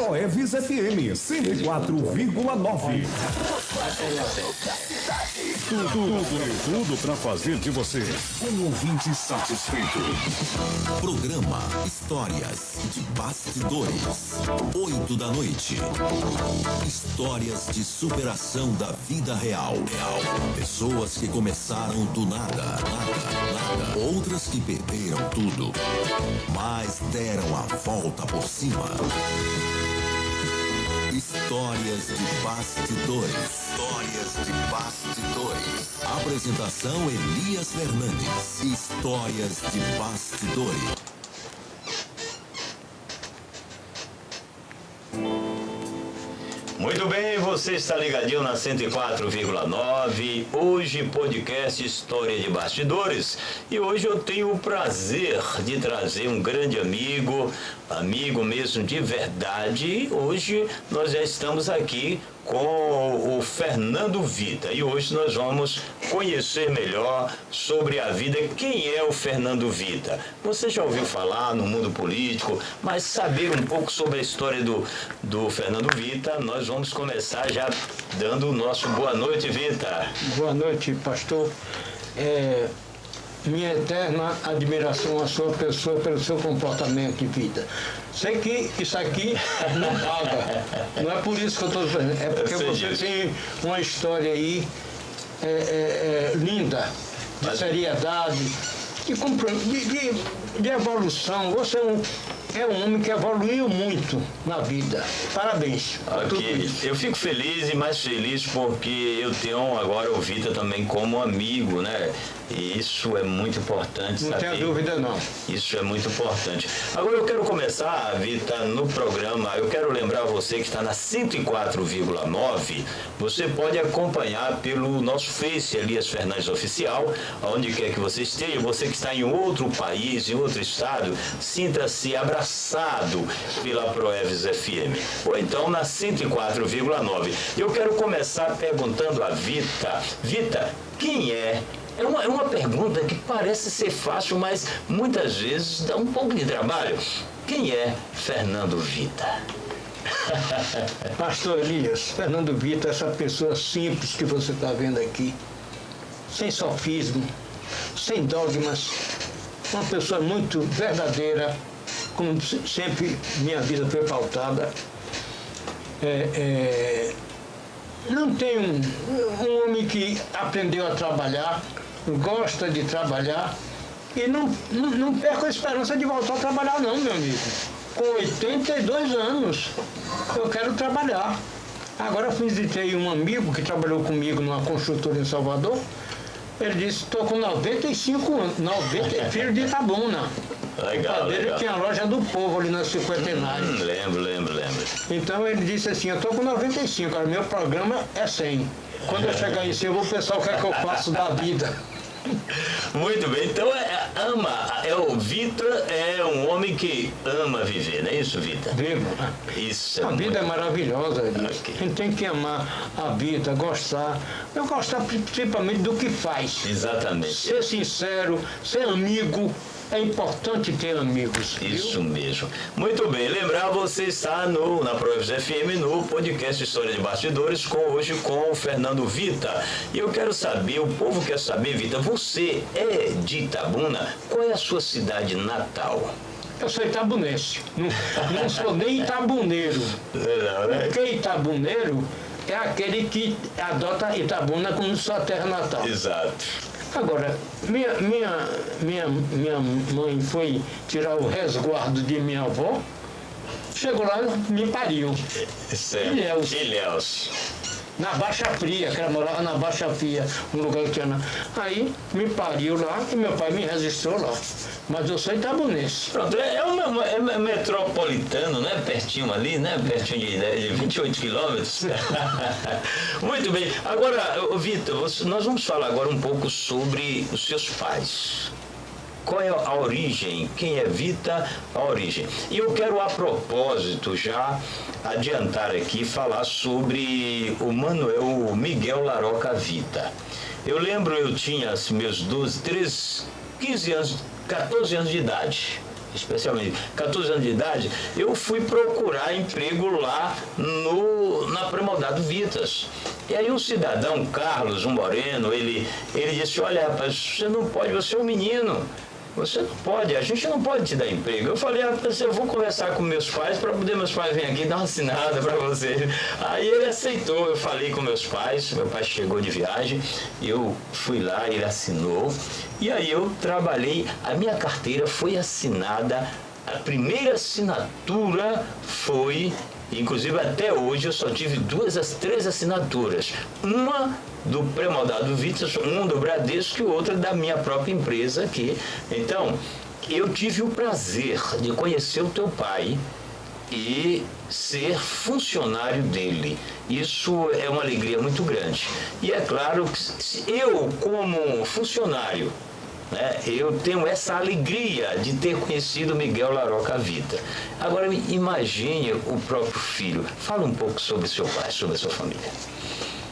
Proevis FM 104,9. Tudo para fazer de você um ouvinte satisfeito. Programa Histórias de Bastidores. 8 da noite. Histórias de superação da vida real. Pessoas que começaram do nada. Outras que perderam tudo, mas deram a volta por cima. Histórias de Bastidores. Apresentação Elias Fernandes. Histórias de Bastidores. Muito bem, você está ligadinho na 104,9. Hoje, podcast História de Bastidores. E hoje eu tenho o prazer de trazer um grande amigo mesmo de verdade. Hoje nós já estamos aqui com o Fernando Vita. E hoje nós vamos conhecer melhor sobre a vida. Quem é o Fernando Vita? Você já ouviu falar no mundo político, mas saber um pouco sobre a história do Fernando Vita, nós vamos começar já dando o nosso boa noite, Vita. Boa noite, pastor. Minha eterna admiração à sua pessoa pelo seu comportamento de vida. Sei que isso aqui não paga. Não é por isso que eu estou dizendo. É porque você tem uma história aí linda, de seriedade, de evolução. Você é um homem que evoluiu muito na vida. Parabéns. Ok. Eu fico feliz e mais feliz porque eu tenho agora o Vita também como amigo, né? E isso é muito importante, não saber. Não tenha dúvida, não. Isso é muito importante. Agora eu quero começar, Vita, no programa. Eu quero lembrar você que está na 104,9. Você pode acompanhar pelo nosso Face, Elias Fernandes Oficial, onde quer que você esteja. Você que está em outro país, em outro estado, sinta-se abraçado pela Proevis FM. Ou então na 104,9. Eu quero começar perguntando a Vita. Vita, quem é? É uma pergunta que parece ser fácil, mas muitas vezes dá um pouco de trabalho. Quem é Fernando Vita? Pastor Elias, Fernando Vita, essa pessoa simples que você está vendo aqui, sem sofismo, sem dogmas, uma pessoa muito verdadeira, como sempre minha vida foi pautada. Não tem um homem que aprendeu a trabalhar, gosta de trabalhar e não perca a esperança de voltar a trabalhar não, meu amigo. Com 82 anos, eu quero trabalhar. Agora visitei um amigo que trabalhou comigo numa construtora em Salvador. Ele disse, estou com 95 anos, filho de Itabuna. Legal, o pai dele tinha a loja do Povo ali na Cinquentenário. Lembro. Então ele disse assim, eu estou com 95, agora meu programa é 100. Quando eu chegar em 100, eu vou pensar o que é que eu faço da vida. Muito bem, então o Vita é um homem que ama viver, não é isso, Vita? Vivo. Isso. A vida é maravilhosa, okay. A gente tem que amar a vida, gostar. Eu gostar principalmente do que faz. Exatamente. Ser sincero, ser amigo. É importante ter amigos. Isso mesmo. Muito bem. Lembrar, você está na Proevis FM, no podcast História de Bastidores, hoje com o Fernando Vita. E eu quero saber, o povo quer saber, Vita, você é de Itabuna? Qual é a sua cidade natal? Eu sou itabunense. Não sou nem itabuneiro. Não, né? Porque itabuneiro é aquele que adota Itabuna como sua terra natal. Exato. Agora, minha mãe foi tirar o resguardo de minha avó, chegou lá e me pariu. Ilhéus. Na Baixa Fria, que ela morava na Baixa Fria, um lugar que tinha. Aí me pariu lá e meu pai me registrou lá. Mas eu sou itabunense. Pronto, é metropolitano, né? Pertinho ali, né? Pertinho de 28 quilômetros. Muito bem. Agora, Vitor, nós vamos falar agora um pouco sobre os seus pais. Qual é a origem? Quem é Vita? A origem. E eu quero, a propósito, já adiantar aqui, falar sobre o Miguel Laroca Vita. Eu lembro, eu tinha meus 12, 13, 15 anos, 14 anos de idade. especialmente 14 anos de idade, eu fui procurar emprego lá na Premodado Vitas. E aí um cidadão, Carlos, um moreno, ele disse, olha, rapaz, você não pode, você é um menino. Você não pode, a gente não pode te dar emprego. Eu falei, rapaz, eu vou conversar com meus pais para poder meus pais virem aqui dar uma assinada para você. Aí ele aceitou, eu falei com meus pais, meu pai chegou de viagem, eu fui lá, ele assinou. E aí eu trabalhei, a minha carteira foi assinada, a primeira assinatura foi, inclusive até hoje eu só tive 3 assinaturas. Uma do Premodado Vitas, um do Bradesco e outra da minha própria empresa aqui. Então, eu tive o prazer de conhecer o teu pai e ser funcionário dele. Isso é uma alegria muito grande. E é claro que eu, como funcionário, né, eu tenho essa alegria de ter conhecido Miguel Laroca Vita. Agora, imagine o próprio filho. Fala um pouco sobre seu pai, sobre a sua família.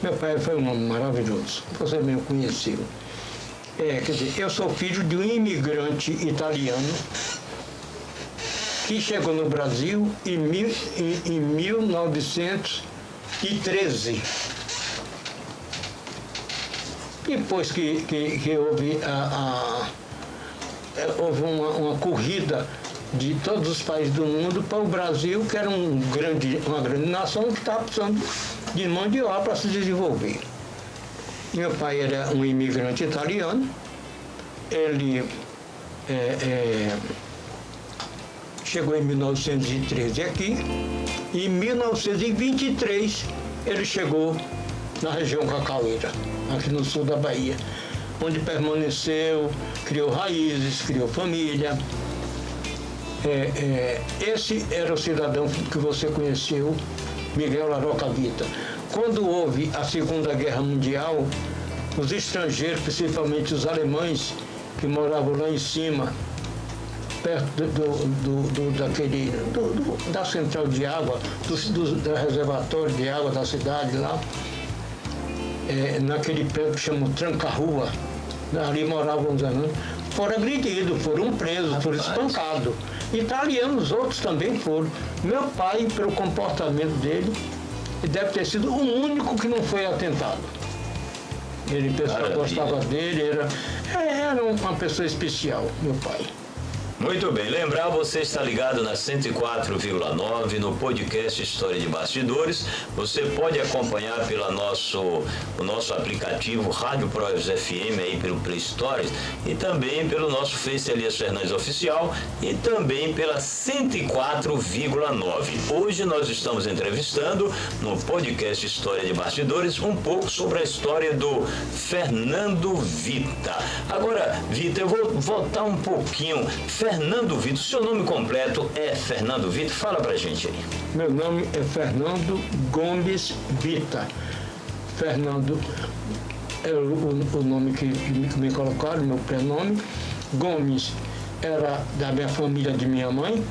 Meu pai foi um homem maravilhoso, você mesmo conheceu. Quer dizer, eu sou filho de um imigrante italiano que chegou no Brasil em 1913. Depois que houve, houve uma corrida de todos os países do mundo para o Brasil, que era uma grande nação que estava precisando de mão de obra para se desenvolver. Meu pai era um imigrante italiano, ele chegou em 1913 aqui, e em 1923 ele chegou na região Cacaueira, aqui no sul da Bahia, onde permaneceu, criou raízes, criou família. Esse era o cidadão que você conheceu, Miguel Laroca Vita. Quando houve a Segunda Guerra Mundial, os estrangeiros, principalmente os alemães, que moravam lá em cima, perto da central de água, do reservatório de água da cidade lá, naquele prédio que chama Tranca-Rua, ali moravam os alemães, foram agredidos, foram presos, foram espancados. Italianos, outros também foram. Meu pai, pelo comportamento dele, deve ter sido o único que não foi atentado. Ele, o pessoal gostava dele, era uma pessoa especial, meu pai. Muito bem, lembrar, você está ligado na 104,9 no podcast História de Bastidores. Você pode acompanhar pelo o nosso aplicativo Rádio Proeus FM aí pelo Play Store e também pelo nosso Face Elias Fernandes Oficial e também pela 104,9. Hoje nós estamos entrevistando no podcast História de Bastidores um pouco sobre a história do Fernando Vita. Agora, Vita, eu vou voltar um pouquinho. Fernando Vita, seu nome completo é Fernando Vita? Fala pra gente aí. Meu nome é Fernando Gomes Vita. Fernando é o nome que me colocaram, meu prenome. Gomes era da minha família, de minha mãe.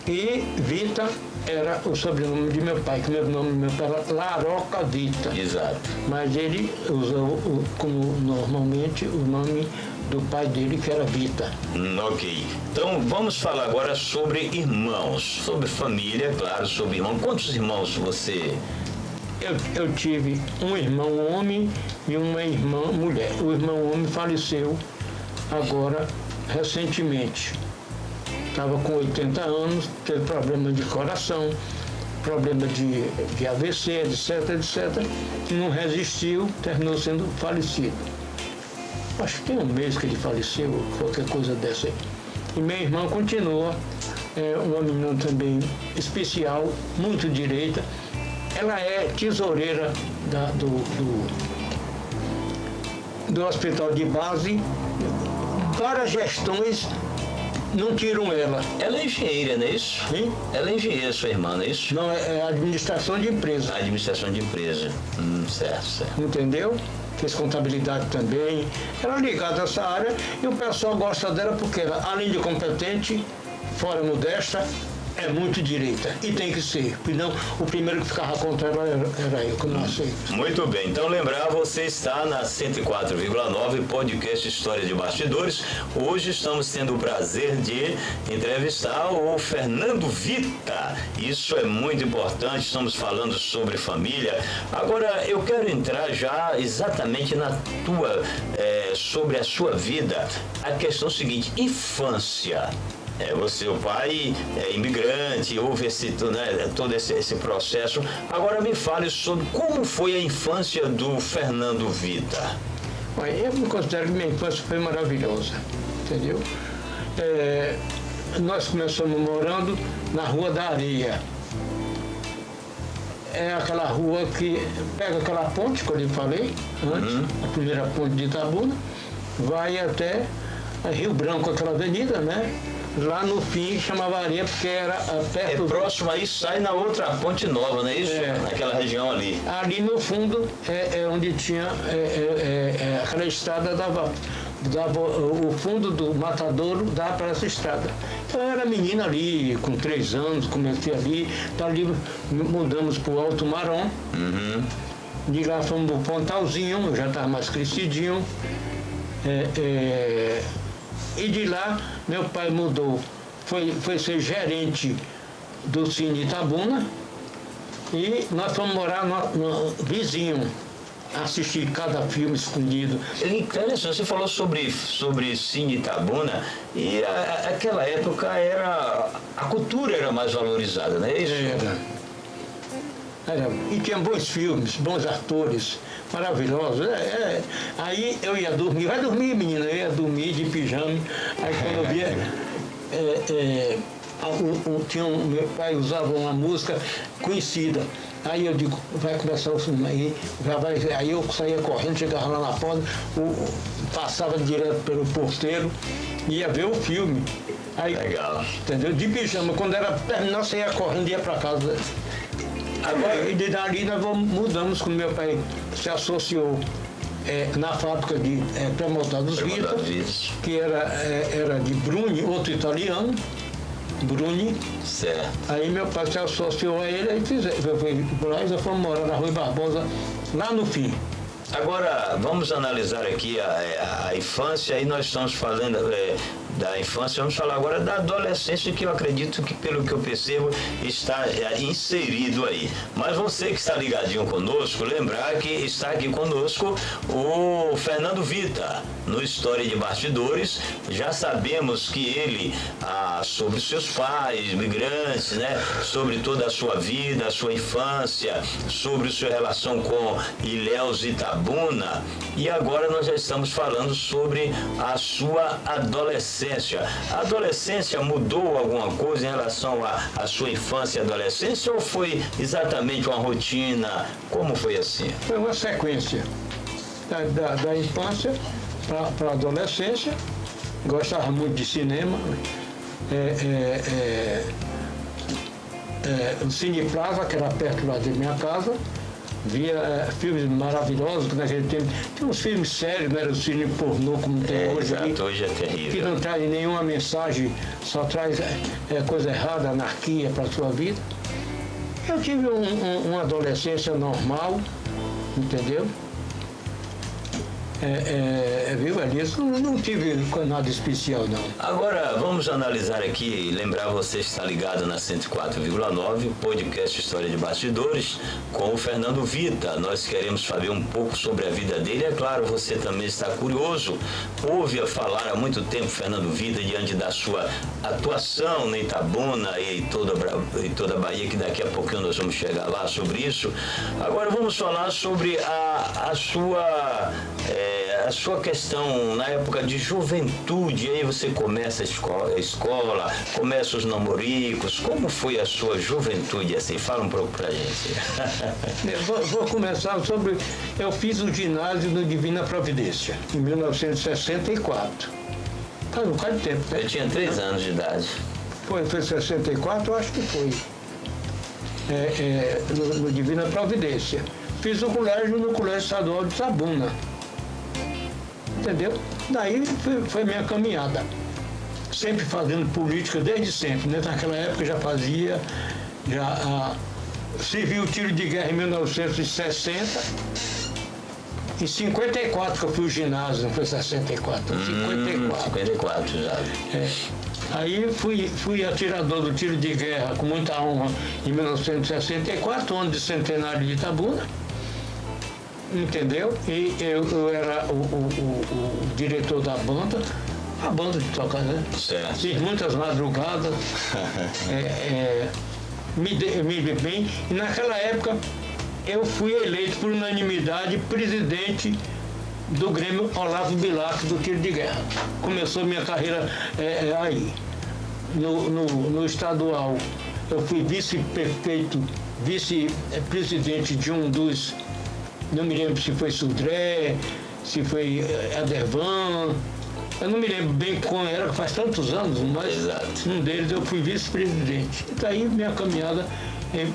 E Vita era o sobrenome de meu pai, que meu nome era Laroca Vita. Exato. Mas ele usou como normalmente o nome do pai dele, que era Vita. Ok. Então vamos falar agora sobre irmãos, sobre família, claro, sobre irmão. Quantos irmãos você... Eu tive um irmão homem e uma irmã mulher. O irmão homem faleceu agora, recentemente. Estava com 80 anos, teve problema de coração, problema de AVC, etc, etc. Não resistiu, terminou sendo falecido. Acho que tem um mês que ele faleceu, qualquer coisa dessa aí. E minha irmã continua, uma menina também especial, muito direita. Ela é tesoureira do hospital de base. Várias gestões não tiram ela. Ela é engenheira, não é isso? Sim? Ela é engenheira, sua irmã, não é isso? Não, é administração de empresa. Administração de empresa. Certo. Entendeu? Fez contabilidade também. Ela é ligada a essa área e o pessoal gosta dela porque ela, além de competente, fora modesta, é muito direita. E tem que ser. Porque não, o primeiro que ficava contra ela era eu, que eu não aceito. Muito bem, então lembrar, você está na 104,9 podcast História de Bastidores. Hoje estamos tendo o prazer de entrevistar o Fernando Vita. Isso é muito importante, estamos falando sobre família. Agora eu quero entrar já exatamente na tua, sobre a sua vida. A questão é o seguinte, infância. Você, o pai é imigrante, houve todo esse processo. Agora me fale sobre como foi a infância do Fernando Vita. Eu me considero que minha infância foi maravilhosa, entendeu? Nós começamos morando na Rua da Areia. É aquela rua que pega aquela ponte que eu lhe falei antes, a primeira ponte de Itabuna, vai até Rio Branco, aquela avenida, né? Lá no fim chamava Areia porque era perto... próximo aí, sai na outra ponte nova, não é isso? Naquela região ali. Ali no fundo é onde tinha aquela estrada dava o fundo do Matadouro dava para essa estrada. Então eu era menina ali, com 3 anos, comecei ali, dali mudamos para o Alto Marom, de lá fomos para o Pontalzinho, eu já estava mais crescidinho. E de lá, meu pai mudou, foi ser gerente do Cine Itabuna e nós fomos morar no vizinho, assistir cada filme escondido. Interessante, você falou sobre Cine Itabuna e aquela época a cultura era mais valorizada, não é isso? Era. E tinha bons filmes, bons atores, maravilhosos. Aí eu ia dormir, vai dormir, menina, eu ia dormir de pijama. Aí quando eu via, meu pai usava uma música conhecida. Aí eu digo, vai começar o filme aí eu saía correndo, chegava lá na porta, passava direto pelo porteiro, ia ver o filme. Aí, legal. Entendeu? De pijama, quando era terminar, você ia correndo e ia para casa. Agora, e dali nós mudamos quando meu pai se associou na fábrica de pré-moldados Vitas, que era de Bruni, outro italiano, Bruni. Certo. Aí meu pai se associou a ele, aí nós fomos morar na Rua Barbosa, lá no fim. Agora, vamos analisar aqui a infância, e nós estamos falando da infância, vamos falar agora da adolescência, que eu acredito que, pelo que eu percebo, está inserido aí. Mas você que está ligadinho conosco, lembrar que está aqui conosco o Fernando Vita, no História de Bastidores. Já sabemos que ele, sobre seus pais, imigrantes, né, sobre toda a sua vida, a sua infância, sobre sua relação com Ilhéus e Itabuna, e agora nós já estamos falando sobre a sua adolescência. A adolescência mudou alguma coisa em relação à sua infância e adolescência, ou foi exatamente uma rotina? Como foi assim? Foi uma sequência da infância para a adolescência. Gostava muito de cinema. O Cine Plaza, que era perto lá da minha casa, via filmes maravilhosos, que naquele tempo tinha uns filmes sérios, não era o cine pornô como tem hoje. Exato, hoje é terrível. Que não traz nenhuma mensagem, só traz coisa errada, anarquia para a sua vida. Eu tive uma adolescência normal, entendeu? Viu, Alice? Não tive nada especial, não. Agora, vamos analisar aqui e lembrar, você está ligado na 104,9, podcast História de Bastidores, com o Fernando Vita. Nós queremos saber um pouco sobre a vida dele. É claro, você também está curioso. Ouve a falar há muito tempo, Fernando Vita, diante da sua atuação na Itabuna e toda a Bahia, que daqui a pouquinho nós vamos chegar lá sobre isso. Agora vamos falar sobre a sua questão na época de juventude. Aí você começa a escola, começa os namoricos. Como foi a sua juventude assim? Fala um pouco pra gente. Vou começar sobre... Eu fiz o ginásio no Divina Providência, em 1964. Faz um bocado de tempo, né? Eu tinha 3 anos de idade. Foi 64, eu acho que foi. No Divina Providência. Fiz o colégio no Colégio Estadual de Itabuna. Entendeu? Daí foi minha caminhada. sempre fazendo política desde sempre, né? Naquela época já fazia, servi o tiro de guerra em 1960, em 54 que eu fui ao ginásio, não foi 64, 54. 54 já. Aí fui atirador do tiro de guerra com muita honra em 1964, ano de centenário de Itabuna, entendeu? E eu era o diretor da banda, a banda de tocar, né? Certo. Fiz muitas madrugadas, me dei bem, e naquela época eu fui eleito por unanimidade presidente do Grêmio Olavo Bilac do tiro de guerra. Começou minha carreira aí. No estadual, eu fui vice-prefeito, vice-presidente de um dos, não me lembro se foi Sudré, se foi Adervan, eu não me lembro bem como era, faz tantos anos, mas Exato. um deles eu fui vice-presidente. E daí minha caminhada,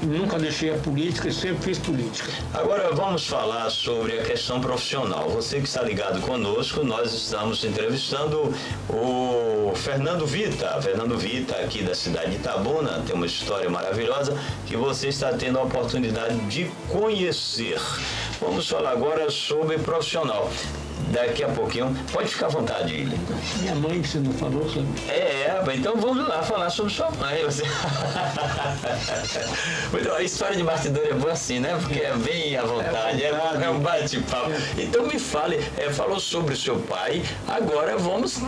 nunca deixei a política, sempre fiz política. Agora vamos falar sobre a questão profissional. Você que está ligado conosco, nós estamos entrevistando o Fernando Vita. Fernando Vita, aqui da cidade de Itabuna, tem uma história maravilhosa que você está tendo a oportunidade de conhecer. Vamos falar agora sobre profissional. Daqui a pouquinho, pode ficar à vontade, Ilha. Minha mãe, você não falou sobre? Então vamos lá falar sobre sua mãe. Você... Então, a história de bastidor é boa assim, né? Porque é bem à vontade, é um bate-papo. Então me fale, falou sobre o seu pai, agora vamos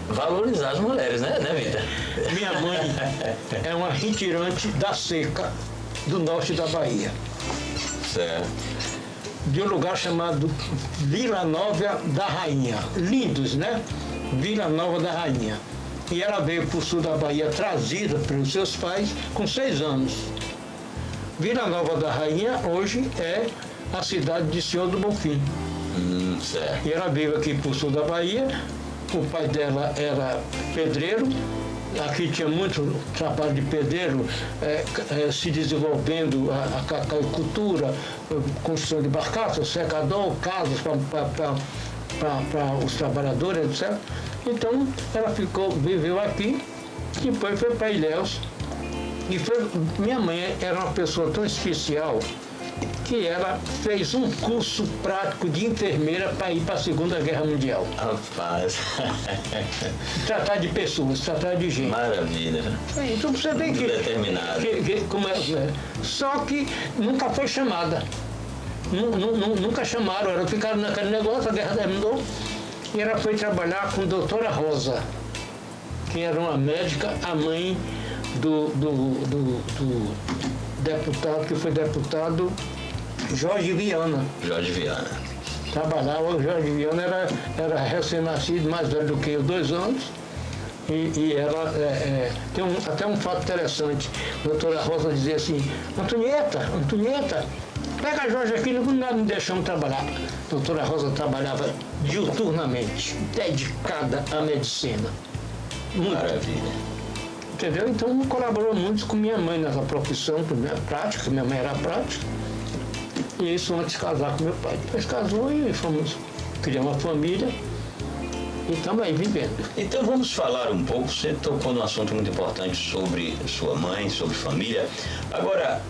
valorizar as mulheres, né, Vita? Minha mãe é uma retirante da seca do norte da Bahia. Certo. De um lugar chamado Vila Nova da Rainha. Lindos, né? Vila Nova da Rainha. E ela veio para o sul da Bahia, trazida pelos seus pais, com 6 anos. Vila Nova da Rainha hoje é a cidade de Senhor do Bonfim. Certo. E ela veio aqui para o sul da Bahia, o pai dela era pedreiro. Aqui tinha muito trabalho de pedreiro, se desenvolvendo a cacaicultura, construção de barcaças, secador, casas para os trabalhadores, etc. Então, ela viveu aqui, depois foi para Ilhéus. E minha mãe era uma pessoa tão especial que ela fez um curso prático de enfermeira para ir para a Segunda Guerra Mundial. Rapaz. Tratar de pessoas, tratar de gente. Maravilha. Então você vê que... Determinado. Como é. Só que nunca foi chamada. Nunca chamaram, ela ficaram naquele negócio, a guerra terminou. E ela foi trabalhar com a doutora Rosa, que era uma médica, a mãe do deputado, que foi deputado Jorge Viana. Jorge Viana. Trabalhava, o Jorge Viana era recém-nascido, mais velho do que eu, 2 anos. E ela tem até um fato interessante. A doutora Rosa dizia assim, Antonieta, pega a Jorge aqui, não deixamos trabalhar. A doutora Rosa trabalhava diuturnamente, dedicada à medicina. Muito. Maravilha. Entendeu? Então colaborou muito com minha mãe nessa profissão, prática, minha mãe era prática. E isso antes de casar com meu pai. Depois casou e fomos criar uma família e estamos aí vivendo. Então vamos falar um pouco, você tocou num assunto muito importante sobre sua mãe, sobre família. Agora,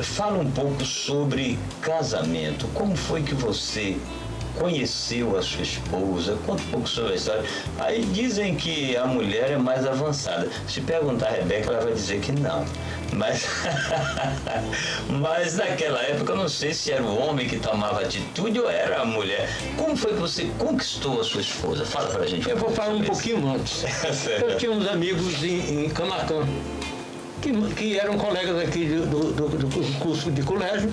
fala um pouco sobre casamento. Como foi que você conheceu a sua esposa? Conta um pouco sobre a história. Aí dizem que a mulher é mais avançada. Se perguntar a Rebeca, ela vai dizer que não. Mas naquela época, eu não sei se era o homem que tomava atitude ou era a mulher. Como foi que você conquistou a sua esposa? Fala pra gente. Eu vou falar um pouquinho antes. Eu tinha uns amigos em Camacan, que eram colegas aqui do curso de colégio,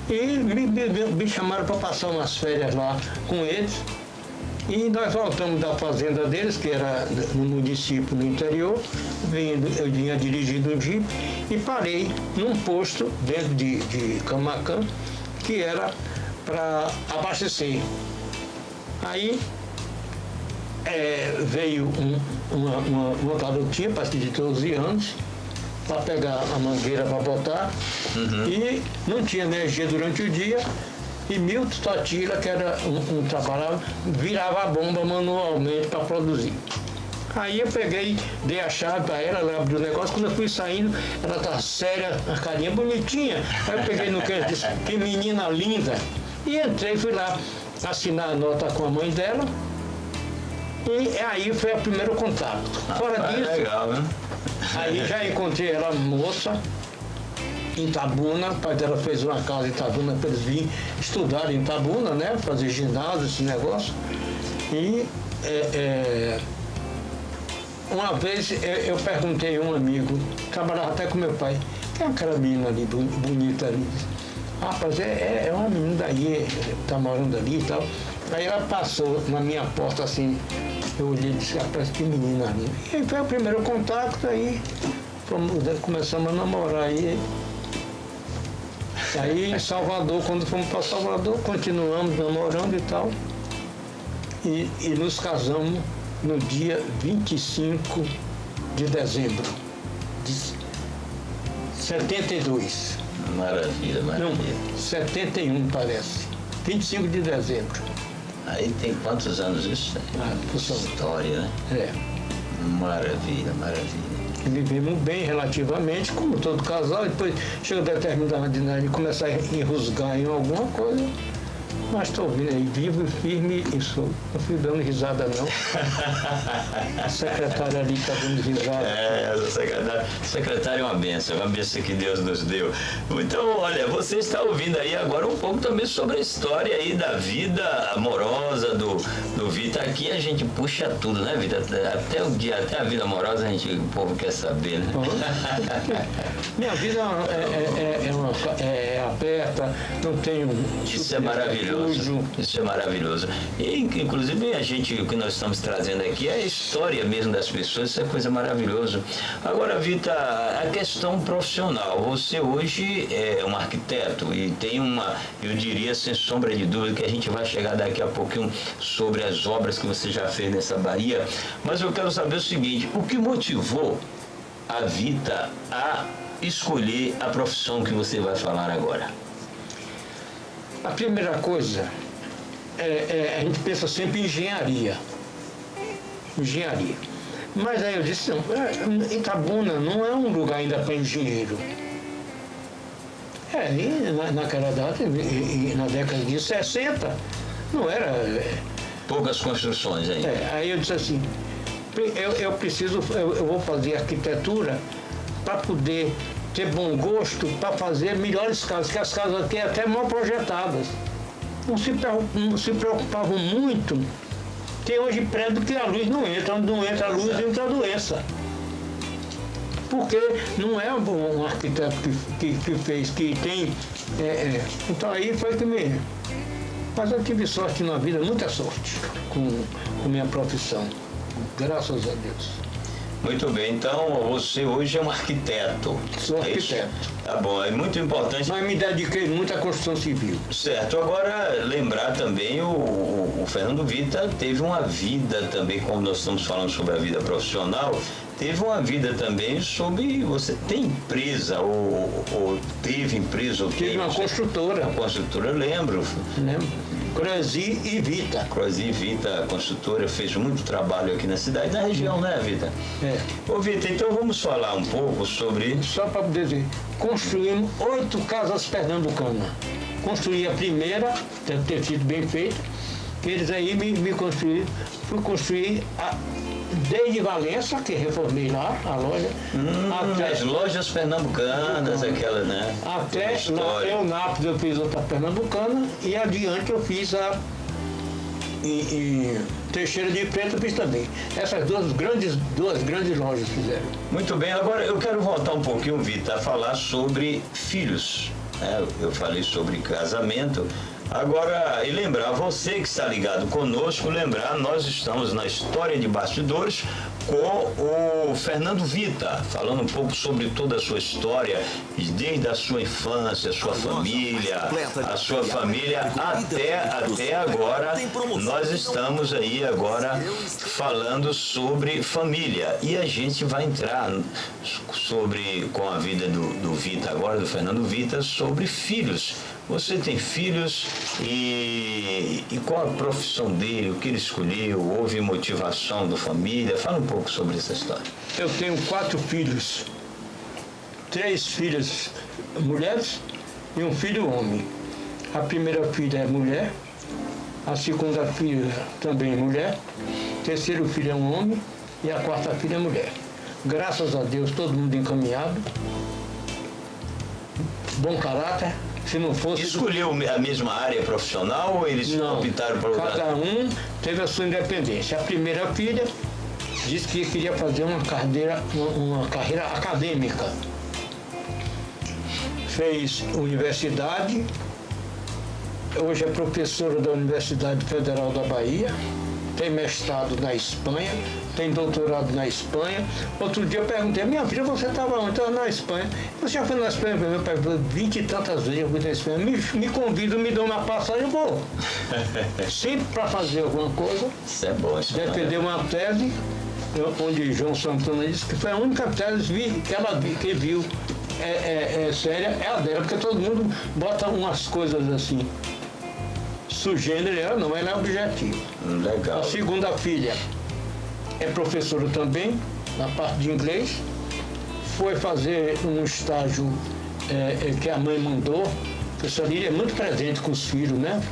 e me chamaram para passar umas férias lá com eles. E nós voltamos da fazenda deles, que era no município no interior. Eu vinha dirigindo um jipe e parei num posto dentro de Camacan, que era para abastecer. Aí veio uma garotinha, a partir de 12 anos, para pegar a mangueira para botar, e não tinha energia durante o dia, e Milton Tatila, que era um trabalhador, virava a bomba manualmente para produzir. Aí eu peguei, dei a chave para ela abriu o negócio. Quando eu fui saindo, ela tá séria, a carinha bonitinha. Aí eu peguei no canto e disse, que menina linda. E entrei, fui lá assinar a nota com a mãe dela. E aí foi o primeiro contato. Fora disso, legal, né? aí já encontrei ela moça em Itabuna. O pai dela fez uma casa em Itabuna para eles virem estudar em Itabuna, né? Fazer ginásio, esse negócio. E uma vez eu perguntei a um amigo, trabalhava até com meu pai, quem é aquela menina ali, bonita ali? Rapaz, é uma menina daí, tá morando ali e tal. Aí ela passou na minha porta assim, eu olhei e disse, rapaz, que menina ali. E aí foi o primeiro contato, aí começamos a namorar. Aí em Salvador, quando fomos para Salvador, continuamos namorando e tal. E nos casamos no dia 25 de dezembro de 72. Maravilha, maravilha. Não, 71 parece. 25 de dezembro. Aí tem quantos anos isso? História, né? É. Maravilha, maravilha. Vivemos bem relativamente, como todo casal, depois chega a determinada idade de começar a enrosgar em alguma coisa. Mas estou vindo aí, vivo, firme e sou. Não fui dando risada, não. A secretária ali está dando risada. Essa secretária é uma benção que Deus nos deu. Então, olha, você está ouvindo aí agora um pouco também sobre a história aí da vida amorosa do Vita. Aqui a gente puxa tudo, né, Vita? Até a vida amorosa o povo quer saber, né? Minha vida é aberta, não tenho... Isso é maravilhoso. Isso é maravilhoso. E, inclusive, o que nós estamos trazendo aqui é a história mesmo das pessoas, isso é coisa maravilhosa. Agora, Vita, a questão profissional. Você hoje é um arquiteto e tem eu diria, sem sombra de dúvida, que a gente vai chegar daqui a pouquinho sobre as obras que você já fez nessa Bahia. Mas eu quero saber o seguinte, o que motivou a Vita a escolher a profissão que você vai falar agora? A primeira coisa, a gente pensa sempre em engenharia. Engenharia. Mas aí eu disse, não, Itabuna não é um lugar ainda para engenheiro. Naquela data, na década de 60, não era... Poucas construções aí. Aí eu disse assim, eu vou fazer arquitetura para poder ter bom gosto para fazer melhores casas, que as casas aqui até mal projetadas. Não se preocupavam muito. Tem hoje prédio que a luz não entra a luz, entra a doença. Porque não é um arquiteto que fez, que tem... Então aí foi que me... Mas eu tive sorte na vida, muita sorte com minha profissão. Graças a Deus. Muito bem, então você hoje é um arquiteto. Sou arquiteto. Tá bom, é muito importante. Mas me dediquei muito à construção civil. Certo, agora lembrar também o Fernando Vita teve uma vida também, como nós estamos falando sobre a vida profissional, teve uma vida também sobre... Você tem empresa ou teve empresa? Tive uma construtora. Uma construtora, eu lembro. Crozi e Vita. Crozi e Vita, a construtora, fez muito trabalho aqui na cidade, na região, né, Vita? Ô, Vita, então vamos falar um pouco sobre... Só para poder dizer, construímos 8 casas pernambucanas. Construí a primeira, deve ter sido bem feita, eles aí me construíram, fui construir desde Valença, que reformei lá, a loja, até as lojas pernambucanas, aquela, né? Até Eunápolis eu fiz outra pernambucana e adiante eu fiz em Teixeira de Preto eu fiz também. Essas duas grandes lojas fizeram. Muito bem, agora eu quero voltar um pouquinho, Vita, a falar sobre filhos. Eu falei sobre casamento. Agora, e lembrar, você que está ligado conosco, nós estamos na História de Bastidores com o Fernando Vita, falando um pouco sobre toda a sua história, desde a sua infância, a sua família até agora. Nós estamos aí agora falando sobre família e a gente vai entrar com a vida do Vita agora, do Fernando Vita, sobre filhos. Você tem filhos e qual a profissão dele, o que ele escolheu, houve motivação da família? Fala um pouco sobre essa história. Eu tenho 4 filhos, 3 filhas mulheres e um filho homem. A primeira filha é mulher, a segunda filha também é mulher, o terceiro filho é um homem e a quarta filha é mulher. Graças a Deus, todo mundo encaminhado, bom caráter. Se não fosse... Escolheu a mesma área profissional ou eles optaram por outra? Cada um teve a sua independência. A primeira filha disse que queria fazer uma carreira acadêmica. Fez universidade, hoje é professora da Universidade Federal da Bahia, tem mestrado na Espanha, tem doutorado na Espanha. Outro dia eu perguntei, minha filha, você estava onde? Estava na Espanha. Você já foi na Espanha? Meu pai falou, 20 e tantas vezes eu fui na Espanha. Me convidam, me dão uma passagem, eu vou. Sempre para fazer alguma coisa. Isso é bom, isso defender uma tese, onde João Santana disse que foi a única tese que viu séria, é a dela, porque todo mundo bota umas coisas assim. Sugênero, ela é objetivo. Legal. A segunda filha é professora também, na parte de inglês. Foi fazer um estágio que a mãe mandou. A professora Lília é muito presente com os filhos, né?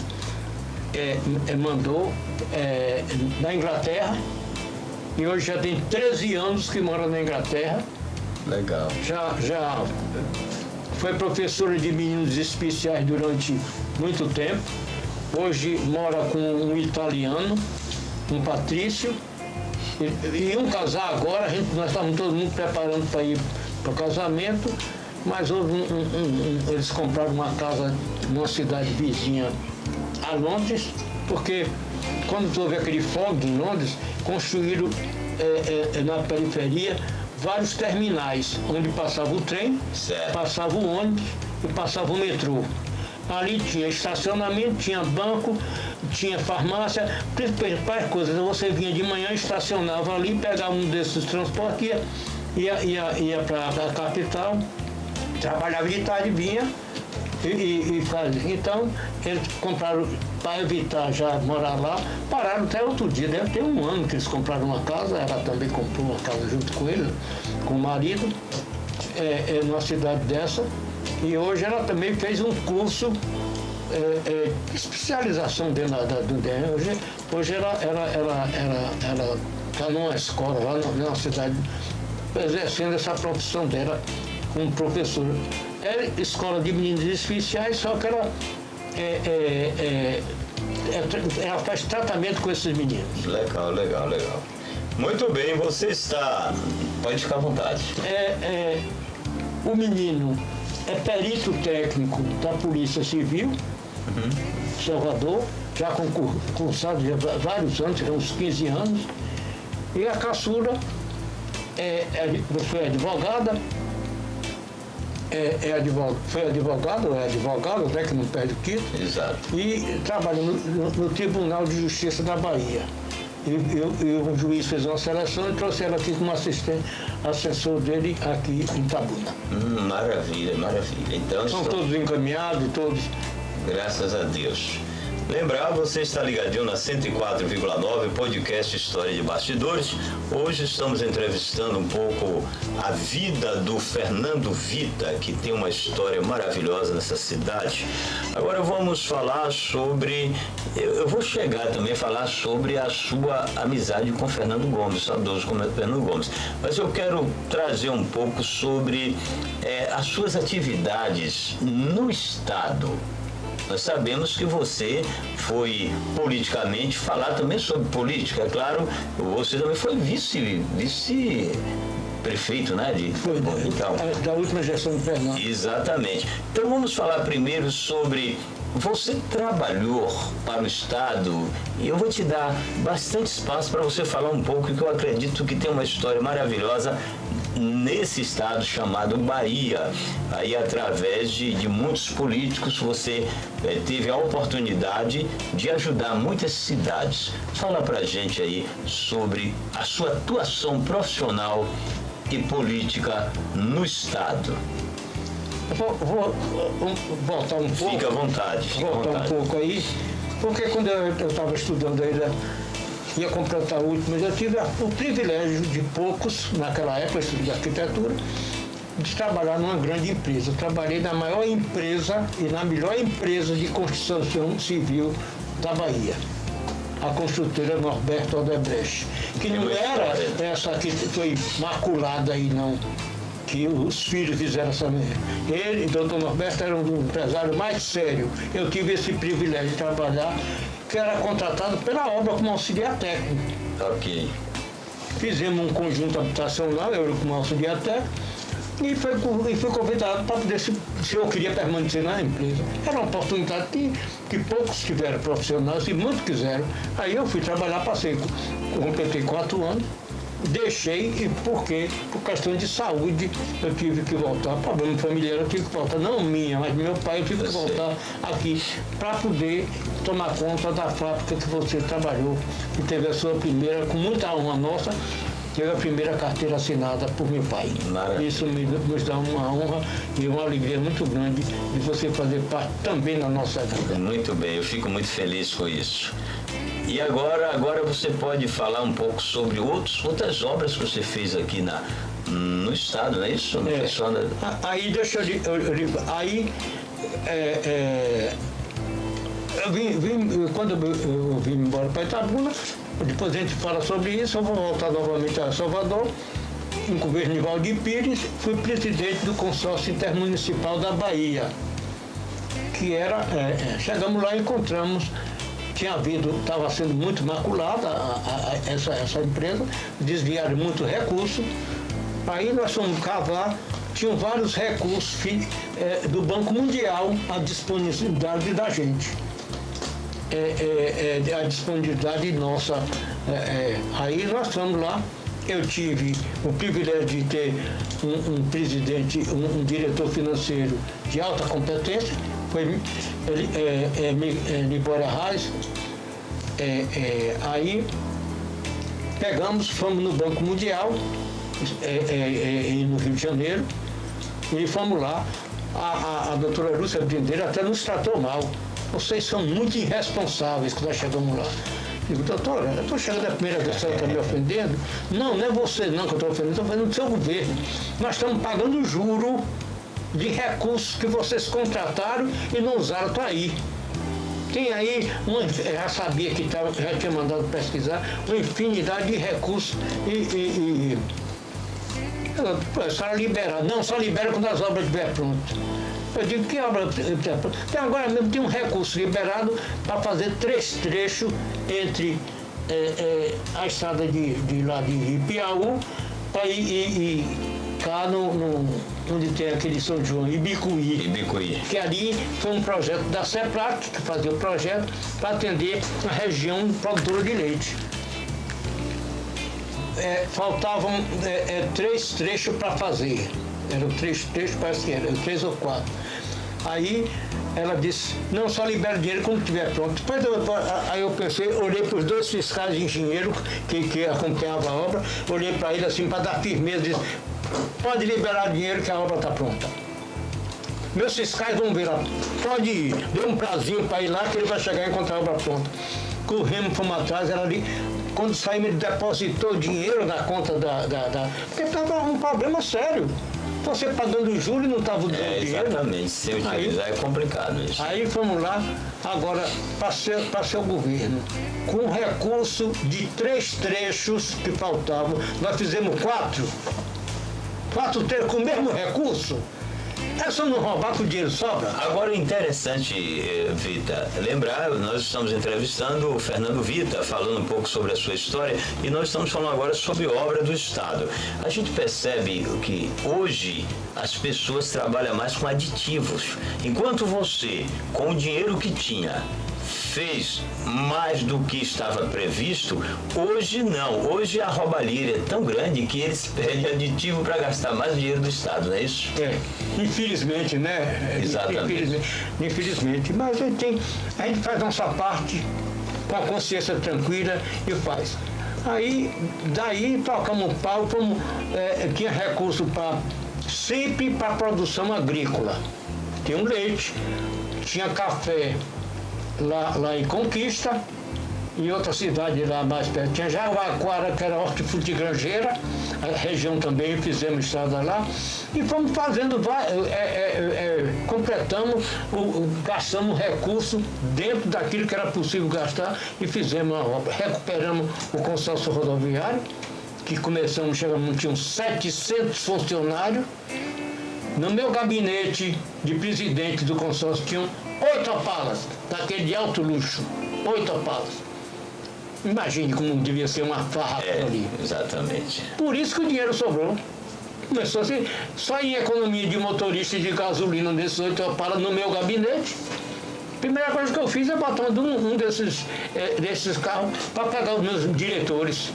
Mandou na Inglaterra. E hoje já tem 13 anos que mora na Inglaterra. Legal. Já foi professora de meninos especiais durante muito tempo. Hoje mora com um italiano, um Patrício, e iam casar agora. Nós estávamos todo mundo preparando para ir para o casamento, mas houve eles compraram uma casa numa cidade vizinha a Londres, porque quando houve aquele fogo em Londres, construíram na periferia vários terminais, onde passava o trem, certo, passava o ônibus e passava o metrô. Ali tinha estacionamento, tinha banco, tinha farmácia, principais coisas. Você vinha de manhã, estacionava ali, pegava um desses transportes, ia para a capital, trabalhava de tarde, vinha e fazia. Então, eles compraram, para evitar já morar lá, pararam até outro dia, deve ter um ano que eles compraram uma casa, ela também comprou uma casa junto com ele, com o marido, numa cidade dessa. E hoje ela também fez um curso de especialização dentro do DEM. Hoje ela está numa escola lá na cidade, exercendo essa profissão dela como professora. É escola de meninos especiais, só que ela faz tratamento com esses meninos. Legal. Muito bem, você está... Pode ficar à vontade. O menino é perito técnico da Polícia Civil, Salvador, já concursado há vários anos, uns 15 anos. E a caçula foi advogada, foi advogada ou é advogada, né, que não perde o título. Exato. E trabalha no Tribunal de Justiça da Bahia. E o juiz fez uma seleção e trouxe ela aqui como assessor dele aqui em Itabuna. Maravilha. Então, são todos encaminhados, todos. Graças a Deus. Lembrar, você está ligadinho na 104,9, podcast História de Bastidores. Hoje estamos entrevistando um pouco a vida do Fernando Vita, que tem uma história maravilhosa nessa cidade. Agora vamos falar sobre... Eu vou chegar também a falar sobre a sua amizade com Fernando Gomes, saudoso com Fernando Gomes. Mas eu quero trazer um pouco sobre as suas atividades no Estado. Nós sabemos que você foi politicamente, falar também sobre política, é claro, você também foi vice-prefeito, né? Então, da última gestão do Fernando. Exatamente. Então vamos falar primeiro sobre... Você trabalhou para o Estado e eu vou te dar bastante espaço para você falar um pouco, que eu acredito que tem uma história maravilhosa nesse estado chamado Bahia. Aí, através de muitos políticos, você teve a oportunidade de ajudar muitas cidades. Fala pra gente aí sobre a sua atuação profissional e política no estado. Vou voltar um pouco. Fica à vontade, fica à Voltar vontade. um pouco aí, porque quando eu estava estudando ainda, ia completar o último, eu tive o privilégio de poucos, naquela época, eu estudei arquitetura, de trabalhar numa grande empresa. Eu trabalhei na maior empresa e na melhor empresa de construção civil da Bahia, a construtora Norberto Odebrecht, que não era essa que foi maculada aí, não, que os filhos fizeram essa merda. Ele, doutor Norberto, era um empresário mais sério. Eu tive esse privilégio de trabalhar, que era contratado pela obra como auxiliar técnico. Ok. Fizemos um conjunto habitacional, eu como auxiliar técnico, e fui convidado para poder, se eu queria permanecer na empresa. Era uma oportunidade que poucos tiveram profissionais e muitos quiseram. Aí eu fui trabalhar, completei 4 anos, deixei, e por questão de saúde eu tive que voltar, problema familiar eu tive que voltar, não minha, mas meu pai, eu tive que voltar aqui para poder tomar conta da fábrica que você trabalhou, que teve a sua primeira, com muita honra nossa, teve a primeira carteira assinada por meu pai. Maravilha. Isso nos dá uma honra e uma alegria muito grande de você fazer parte também da nossa vida. Muito bem, eu fico muito feliz com isso. E agora você pode falar um pouco sobre outras obras que você fez aqui no estado, não é isso? No pessoal da... Aí deixa quando eu vim embora para Itabuna, depois a gente fala sobre isso, eu vou voltar novamente a Salvador, no governo de Valdir Pires, fui presidente do consórcio intermunicipal da Bahia, que era, chegamos lá e encontramos, estava sendo muito maculada essa empresa, desviaram muito recurso, aí nós fomos cavar, tinham vários recursos do Banco Mundial à disponibilidade da gente. A disponibilidade nossa. Aí nós fomos lá, eu tive o privilégio de ter um presidente, um diretor financeiro de alta competência, foi Libório Arraes. Aí pegamos, fomos no Banco Mundial, no Rio de Janeiro, e fomos lá. A doutora Lúcia Brindeira até nos tratou mal. Vocês são muito irresponsáveis quando nós chegamos lá. Digo, doutora, eu estou chegando a primeira vez, você está me ofendendo? Não, não é você não que eu estou ofendendo, estou ofendendo o seu governo. Nós estamos pagando juro de recursos que vocês contrataram e não usaram, está aí. Tem aí, já sabia que já tinha mandado pesquisar, uma infinidade de recursos só liberar. Não, só libera quando as obras estiverem prontas. Eu digo, que obra estiver pronta? Então agora mesmo tem um recurso liberado para fazer 3 trechos entre a estrada de lá de Piauí e cá onde tem aquele São João, Ibicuí. Que ali foi um projeto da CEPLAC, que fazia o projeto para atender a região produtora de leite. Faltavam 3 trechos para fazer. Eram 3 trechos, parece que eram 3 ou 4. Aí ela disse, não, só libera o dinheiro quando estiver pronto. Depois aí eu pensei, olhei para os 2 fiscais de engenheiro que acompanhavam a obra, olhei para ele assim, para dar firmeza, disse, pode liberar o dinheiro que a obra está pronta. Meus fiscais vão ver lá, pode ir, deu um prazinho para ir lá que ele vai chegar e encontrar a obra pronta. Corremos, fomos atrás, ela ali, quando saímos, ele depositou dinheiro na conta porque estava um problema sério. Você pagando juros e não estava dando dinheiro. Exatamente, se utilizar é complicado isso. Aí fomos lá, agora para seu governo, com recurso de 3 trechos que faltavam, nós fizemos 4 trechos com o mesmo recurso. É só não roubar que o dinheiro sobra. Agora, interessante, Vita, lembrar, nós estamos entrevistando o Fernando Vita, falando um pouco sobre a sua história, e nós estamos falando agora sobre obra do Estado. A gente percebe que hoje as pessoas trabalham mais com aditivos. Enquanto você, com o dinheiro que tinha, fez mais do que estava previsto, hoje não. Hoje a roubalheira é tão grande que eles pedem aditivo para gastar mais dinheiro do Estado, não é isso? Infelizmente, né? Exatamente. Infelizmente. Mas a gente faz nossa parte com a consciência tranquila e faz. Aí, daí tocamos o pau, tinha recurso para sempre para produção agrícola. Tinha um leite, tinha café lá em Conquista, em outra cidade lá mais perto. Tinha Jabaquara, que era hortifrutigranjeira, a região também, fizemos estrada lá. E fomos fazendo, completamos, gastamos recursos dentro daquilo que era possível gastar e fizemos a obra. Recuperamos o consórcio rodoviário, que começamos, chegamos, tinham 700 funcionários. No meu gabinete de presidente do consórcio tinham 8 opalas, daquele de alto luxo, 8 opalas. Imagine como devia ser uma farra ali. Exatamente. Por isso que o dinheiro sobrou. Começou assim, só em economia de motorista e de gasolina nesses 8 opalas no meu gabinete. Primeira coisa que eu fiz é botar um desses carros para pegar os meus diretores.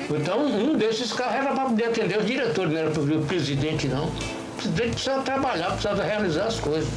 Então, um desses carros era para poder atender os diretores, não era para o presidente, não. O presidente precisava trabalhar, precisava realizar as coisas.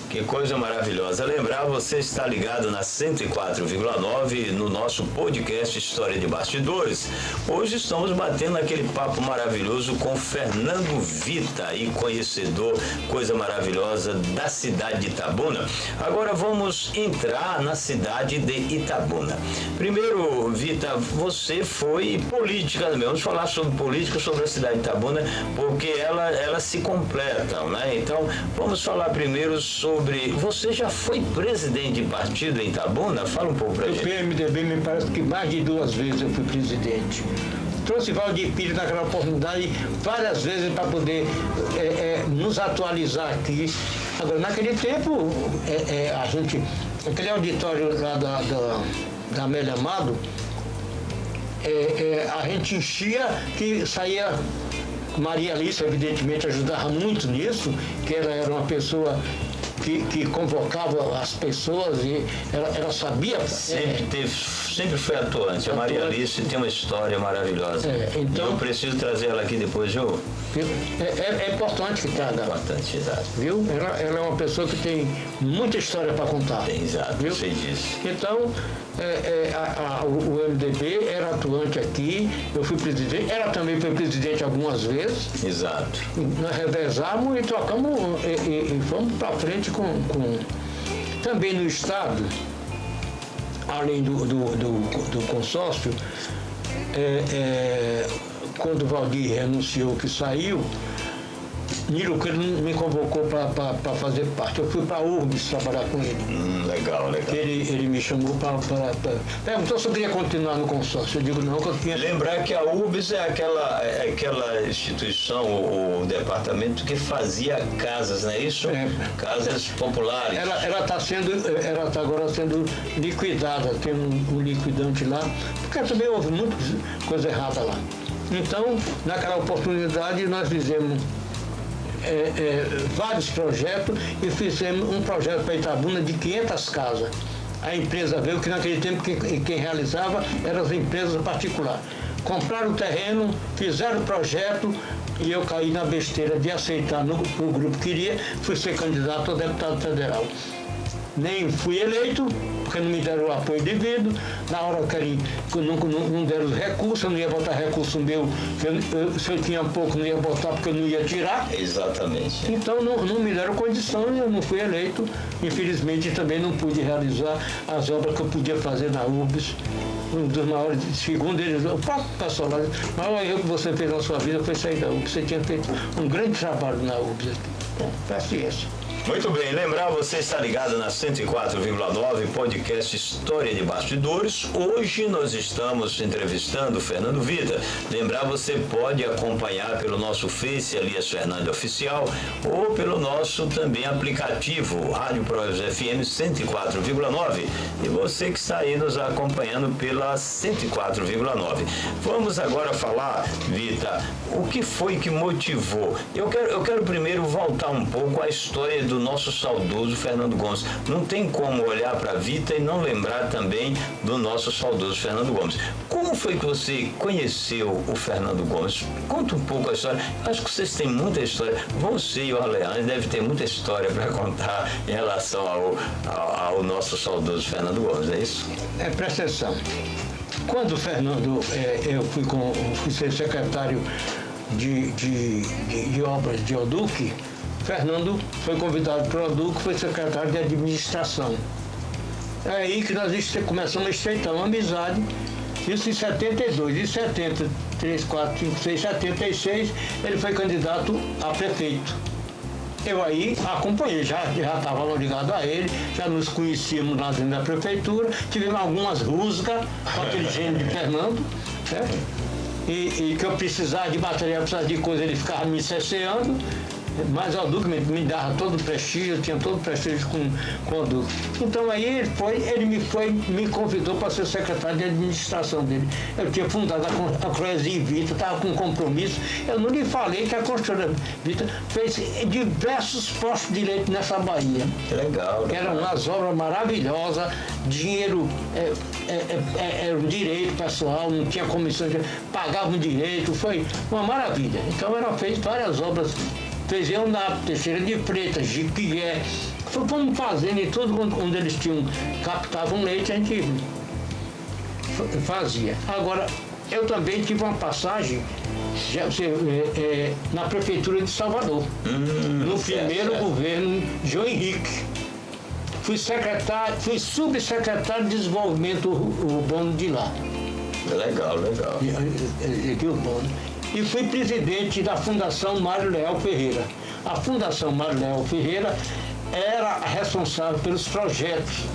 Que coisa maravilhosa. Lembrar, você está ligado na 104,9 no nosso podcast História de Bastidores. Hoje estamos batendo aquele papo maravilhoso com Fernando Vita, e conhecedor, coisa maravilhosa, da cidade de Itabuna. Agora vamos entrar na cidade de Itabuna. Primeiro, Vita, você foi política, vamos falar sobre política, sobre a cidade de Itabuna, porque elas se completam, né? Então, vamos falar primeiro sobre... Você já foi presidente de partido em Itabuna? Fala um pouco pra gente. O PMDB me parece que mais de 2 vezes eu fui presidente. Trouxe Valdir Pires naquela oportunidade várias vezes para poder nos atualizar aqui. Agora, naquele tempo, a gente, aquele auditório lá da Amélia Amado, a gente enchia, que saía... Maria Alice, evidentemente, ajudava muito nisso, que ela era uma pessoa que convocava as pessoas e ela sabia... Sempre foi atuante. A Maria Alice tem uma história maravilhosa. Então, eu preciso trazer ela aqui depois, viu? É importante que traga. É importante, exato. Viu? Ela é uma pessoa que tem muita história para contar. Tem, exato, viu? Eu sei disso. Então, o MDB era atuante aqui, eu fui presidente, ela também foi presidente algumas vezes. Exato. Nós revezamos e trocamos e fomos para frente com... Também no Estado, além do consórcio, quando o Valdir renunciou, que saiu, Nilo que ele me convocou para fazer parte. Eu fui para a URBS trabalhar com ele. Legal. Ele me chamou para... Perguntou se eu queria continuar no consórcio. Eu digo não, que eu tinha... Lembrar que a URBS é aquela instituição, o departamento que fazia casas, não é isso? Casas populares. Ela está agora sendo liquidada, tem um liquidante lá, porque também houve muita coisa errada lá. Então, naquela oportunidade, nós fizemos vários projetos e fizemos um projeto para Itabuna de 500 casas. A empresa veio, que naquele tempo quem realizava eram as empresas particulares. Compraram o terreno, fizeram o projeto e eu caí na besteira de aceitar o grupo que queria, fui ser candidato a deputado federal. Nem fui eleito, porque não me deram o apoio devido. Na hora que não deram os recursos, eu não ia botar recurso meu, se eu tinha pouco, não ia botar porque eu não ia tirar. Exatamente. Então não me deram condição e eu não fui eleito. Infelizmente também não pude realizar as obras que eu podia fazer na URBS. Um dos maiores, segundo eles, o próprio pessoal lá, o maior erro que você fez na sua vida foi sair da URBS. Você tinha feito um grande trabalho na URBS aqui. Bom, paciência. Muito bem, lembrar, você está ligado na 104,9, podcast História de Bastidores. Hoje nós estamos entrevistando o Fernando Vita. Lembrar, você pode acompanhar pelo nosso Face, Elias Fernandes Oficial, ou pelo nosso também aplicativo, Rádio Projetos FM 104,9. E você que está aí nos acompanhando pela 104,9. Vamos agora falar, Vita, o que foi que motivou? Eu quero primeiro voltar um pouco à história do nosso saudoso Fernando Gomes. Não tem como olhar para a Vita e não lembrar também do nosso saudoso Fernando Gomes. Como foi que você conheceu o Fernando Gomes? Conta um pouco a história. Acho que vocês têm muita história. Você e o Orleans devem ter muita história para contar em relação ao nosso saudoso Fernando Gomes, é isso? Presta atenção. Quando o Fernando, eu fui ser secretário de obras de Oduque, Fernando foi convidado para o Oduque, foi secretário de administração. É aí que nós começamos a estreitar uma amizade, isso em 72, em 73, 4, 5, 6, 76, ele foi candidato a prefeito. Eu aí acompanhei, já estava ligado a ele, já nos conhecíamos lá dentro da prefeitura, tivemos algumas rusgas com aquele gênio de Fernando, né? E que eu precisava de material, precisava de coisa, ele ficava me cesseando, mas o Oduque me dava todo o prestígio, eu tinha todo o prestígio com o Oduque. Então aí ele me convidou para ser secretário de administração dele. Eu tinha fundado a Croesia Vita, estava com compromisso. Eu não lhe falei que a construtora Vita fez diversos postos de leite nessa Bahia. Que legal. Eram umas obras maravilhosas, dinheiro era um direito pessoal, não tinha comissão, pagava um direito, foi uma maravilha. Então ela fez várias obras. Fez Eunapo, Teixeira de Freitas, Jiquié. Fomos fazendo em tudo onde eles captavam leite, a gente fazia. Agora, eu também tive uma passagem na Prefeitura de Salvador, no primeiro governo João Henrique. Fui subsecretário de Desenvolvimento Urbano de lá. Legal. De urbano. E fui presidente da Fundação Mário Leal Ferreira. A Fundação Mário Leal Ferreira era a responsável pelos projetos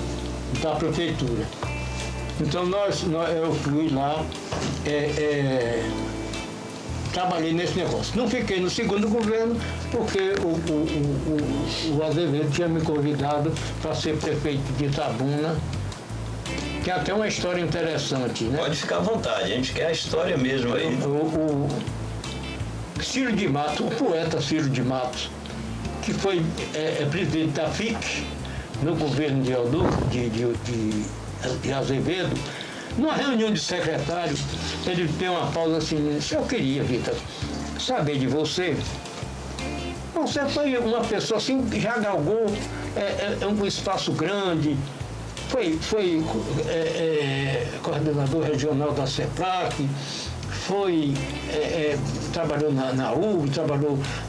da prefeitura. Então eu fui lá, trabalhei nesse negócio. Não fiquei no segundo governo, porque o Azevedo tinha me convidado para ser prefeito de Itabuna. Tem até uma história interessante, né? Pode ficar à vontade, a gente quer a história mesmo aí. O Ciro de Matos, o poeta Ciro de Matos, que foi presidente da FIC no governo de Oduque, de Azevedo, numa reunião de secretários, ele deu uma pausa assim e disse: eu queria, Vitor, saber de você. Você foi uma pessoa assim que já galgou um espaço grande. Foi coordenador regional da CEPLAC, trabalhou na UB,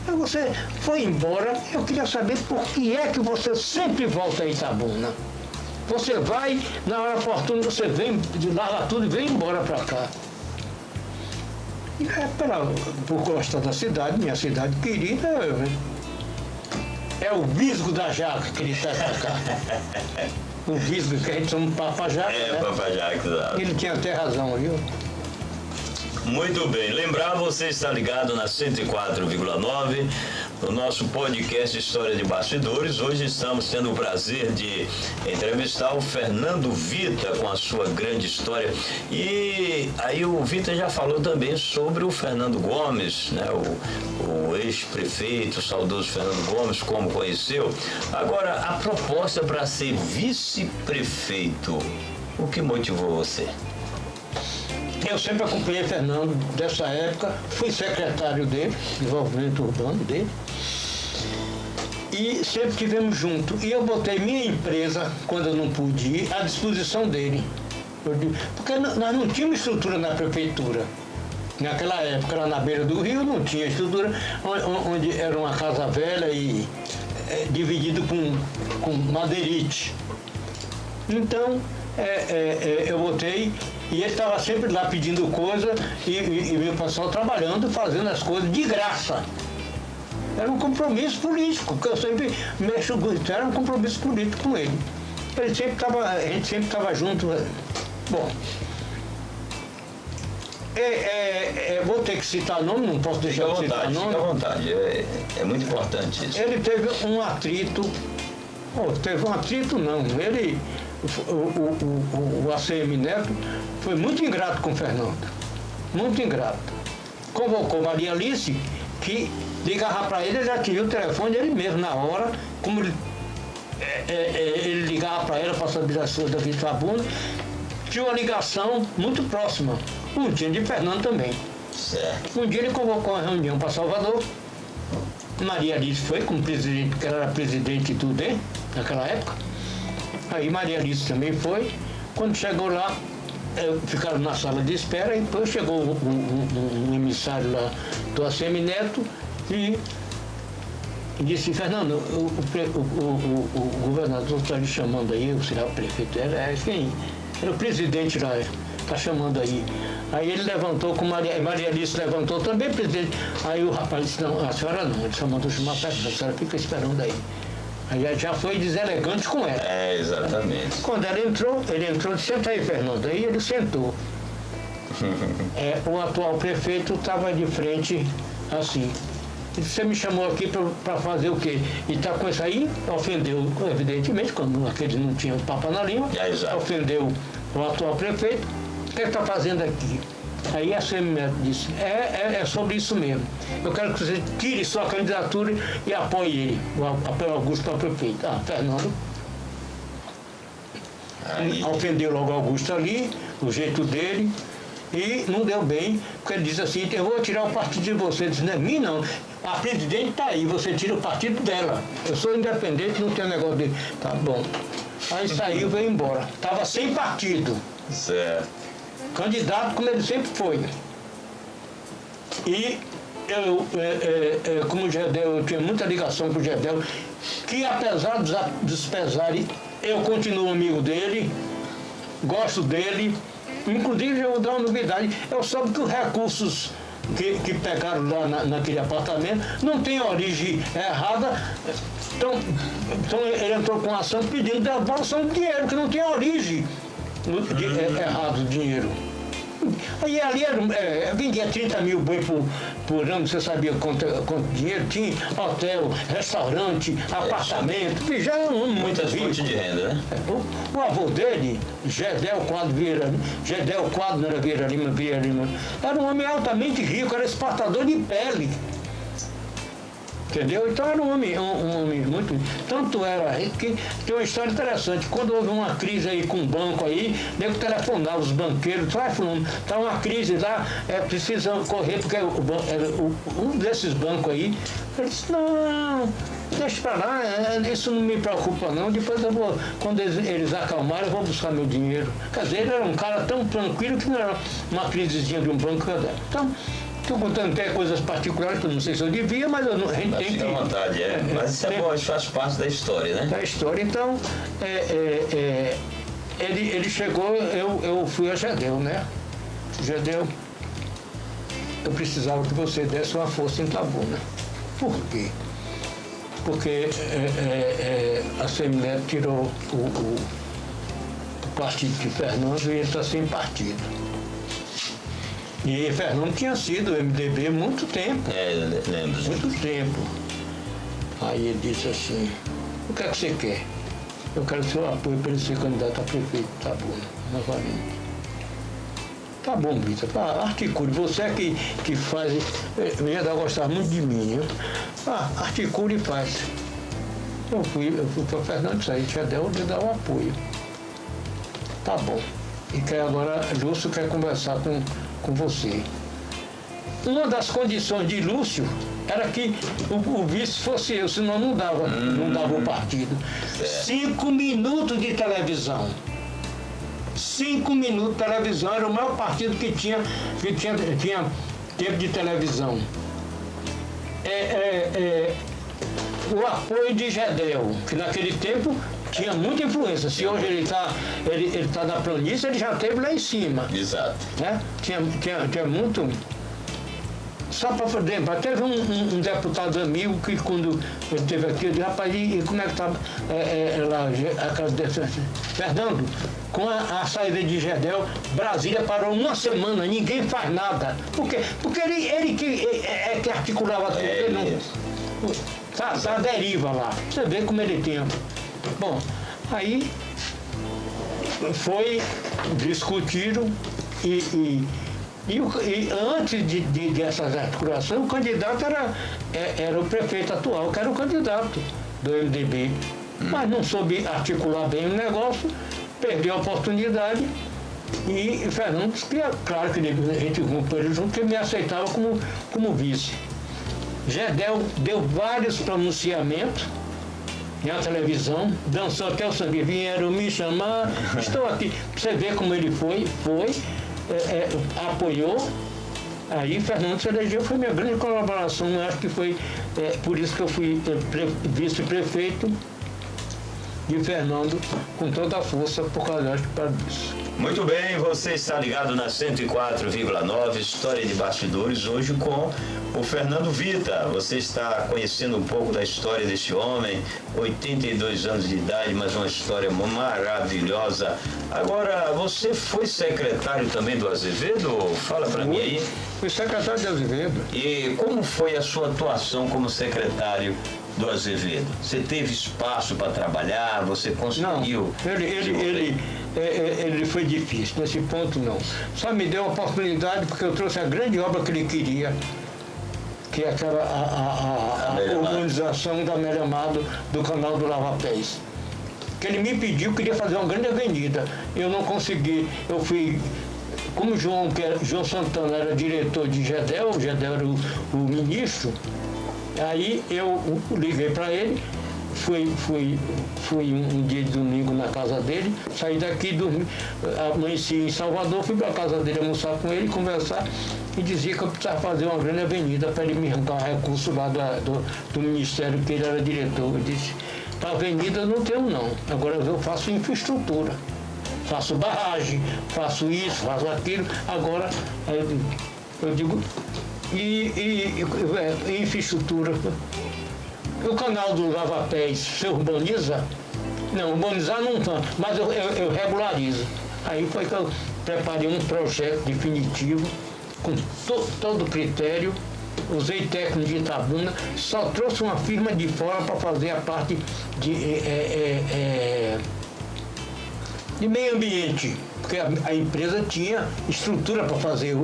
Mas você foi embora, eu queria saber por que é que você sempre volta a Itabuna. Você vai, na hora oportuna, você vem, larga tudo e vem embora para cá. E por gostar da cidade, minha cidade querida, é o Visgo da Jaca que ele está para cá. O Visgo, que a gente chama Papajaca, né? Papajaca, exato. Ele tinha até razão, viu? Muito bem. Lembrar, você está ligado na 104,9, no nosso podcast História de Bastidores. Hoje estamos tendo o prazer de entrevistar o Fernando Vita com a sua grande história. E aí o Vita já falou também sobre o Fernando Gomes, né? O ex-prefeito, o saudoso Fernando Gomes, como conheceu. Agora, a proposta para ser vice-prefeito, o que motivou você? Eu sempre acompanhei Fernando dessa época, fui secretário dele, desenvolvimento urbano dele, e sempre tivemos junto. E eu botei minha empresa, quando eu não pude ir, à disposição dele. Porque nós não tínhamos estrutura na prefeitura. Naquela época, lá na beira do rio, não tinha estrutura, onde era uma casa velha e dividido com madeirite. Então, eu botei, e ele estava sempre lá pedindo coisa e meu pessoal trabalhando, fazendo as coisas de graça. Era um compromisso político, que eu sempre mexo com isso, era um compromisso político com ele. A gente sempre estava junto. Bom, vou ter que citar nome, não posso deixar de citar nome. Fica à vontade, é muito importante isso. Ele teve um atrito, não, ele... O ACM Neto foi muito ingrato com o Fernando, muito ingrato. Convocou Maria Alice, que ligava para ele já tinha o telefone dele mesmo na hora, como ele ligava para ela para saber as coisas da Itabuna, tinha uma ligação muito próxima. Um dia de Fernando também. Certo. Um dia ele convocou uma reunião para Salvador, Maria Alice foi como presidente, porque ela era presidente do DEM naquela época. Aí Maria Alice também foi. Quando chegou lá, ficaram na sala de espera, e depois chegou um emissário lá do ACM Neto e disse: Fernando, o governador está lhe chamando aí, o será o prefeito, enfim, era o presidente lá, está chamando aí. Aí ele levantou, com Maria Alice levantou também, presidente. Aí o rapaz disse: não, a senhora não, ele só mandou chamar perto, a senhora fica esperando aí. Aí já foi deselegante com ela. Exatamente. Quando ela entrou, ele entrou e disse: senta aí, Fernando. Aí ele sentou. O atual prefeito estava de frente assim. Ele disse: você me chamou aqui para fazer o quê? E está com isso aí? Ofendeu, evidentemente, quando aquele não tinha papa na língua, ofendeu o atual prefeito. O que ele está fazendo aqui? Aí a ACM Neto disse: é sobre isso mesmo. Eu quero que você tire sua candidatura e apoie ele, apoie Augusto para prefeito. Fernando ofendeu logo Augusto ali, o jeito dele, e não deu bem, porque ele disse assim: eu vou tirar o partido de você. Ele disse: não é mim não, a presidente está aí, você tira o partido dela. Eu sou independente, não tem negócio de... Tá bom. Aí saiu, veio embora. Estava sem partido. Certo. Candidato como ele sempre foi. E como o Gedel, eu tinha muita ligação com o Gedel, que apesar dos pesares, eu continuo amigo dele, gosto dele. Inclusive, eu vou dar uma novidade: eu soube que os recursos que pegaram lá naquele apartamento não tem origem errada. Então ele entrou com ação pedindo devolução de dinheiro, que não tem origem errado o dinheiro. Aí ali vendia 30 mil boi por ano, você sabia quanto dinheiro tinha? Hotel, restaurante, apartamento, já é muito rico. Fonte de renda, né? O avô dele, Gedel Quadro Vieira Lima, era um homem altamente rico, era exportador de pele. Entendeu? Então era um homem muito... Tanto era que tem uma história interessante. Quando houve uma crise aí com o banco aí, nego telefonava os banqueiros: vai fulano, está uma crise lá, precisam correr, porque um desses bancos aí, ele disse: não, deixa pra lá, isso não me preocupa não, depois eu vou, quando eles acalmarem, eu vou buscar meu dinheiro. Quer dizer, ele era um cara tão tranquilo que não era uma crisezinha de um banco. Então, estou contando até coisas particulares que eu não sei se eu devia, mas a gente tem que... Fica à vontade, mas isso é bom, isso faz parte da história, né? Da história. Então, ele chegou, eu fui a Gedel, né? Gedel, eu precisava que você desse uma força em Itabuna. Por quê? Porque a ACM Neto tirou o partido de Fernando e ele está sem partido. E Fernando tinha sido MDB há muito tempo. Lembro. Muito tempo. Aí ele disse assim: o que é que você quer? Eu quero seu apoio para ele ser candidato a prefeito de Itabuna, novamente. Tá bom, Vitor, articule. Você que faz. O Gedel gostava muito de mim. Articule e faz. Eu fui para o Fernando e disse: aí Gedel de dar o apoio. Tá bom. E agora Lúcio quer conversar com você. Uma das condições de Lúcio era que o vice fosse eu, senão não dava o partido. 5 minutos de televisão. 5 minutos de televisão, era o maior partido que tinha tempo de televisão. O apoio de Gedel, que naquele tempo tinha muita influência. Se hoje ele tá na planície, ele já esteve lá em cima. Exato. Né? Tinha muito... Só para lembrar, teve um deputado amigo que quando ele esteve aqui, eu disse: rapaz, e como é que estava lá a casa dele? Fernando, com a saída de Gedel, Brasília parou uma semana, ninguém faz nada. Por quê? Porque ele que articulava tudo. Ele não... Tá a deriva lá. Você vê como ele tem. Bom, aí foi discutido e antes dessas articulações, o candidato era o prefeito atual, que era o candidato do MDB. Mas não soube articular bem o negócio, perdeu a oportunidade e Fernando disse que, claro que a gente com ele junto, que me aceitava como vice. Gedel deu vários pronunciamentos na televisão, dançou até o sangue, vieram me chamar, estou aqui. Você vê como ele foi, apoiou. Aí Fernando se elegeu, foi minha grande colaboração, eu acho que foi por isso que eu fui vice-prefeito de Fernando com toda a força, por causa disso. Muito bem, você está ligado na 104,9, História de Bastidores, hoje com o Fernando Vita. Você está conhecendo um pouco da história desse homem, 82 anos de idade, mas uma história maravilhosa. Agora, você foi secretário também do Azevedo? Fala para mim aí. Fui secretário de Azevedo. E como foi a sua atuação como secretário do Azevedo? Você teve espaço para trabalhar? Você conseguiu? Não, ele foi difícil, nesse ponto não. Só me deu a oportunidade porque eu trouxe a grande obra que ele queria, que é aquela a organização da Amélia Amado do canal do Lava Pés. Que ele me pediu, queria fazer uma grande avenida. Eu não consegui, eu fui. Como João Santana era diretor de Gedel, Gedel era o ministro, aí eu liguei para ele, fui um dia de domingo na casa dele, saí daqui, amanheci em Salvador, fui para a casa dele almoçar com ele, conversar, e dizia que eu precisava fazer uma grande avenida para ele me arrancar um recurso lá do ministério que ele era diretor. Eu disse, para avenida não tenho não, agora eu faço infraestrutura. Faço barragem, faço isso, faço aquilo. Agora, eu digo, infraestrutura. O canal do Lava Pés, você urbaniza? Não, urbanizar não tanto, mas eu regularizo. Aí foi que eu preparei um projeto definitivo, com todo critério, usei técnico de Itabuna, só trouxe uma firma de fora para fazer a parte de meio ambiente, porque a empresa tinha estrutura para fazer.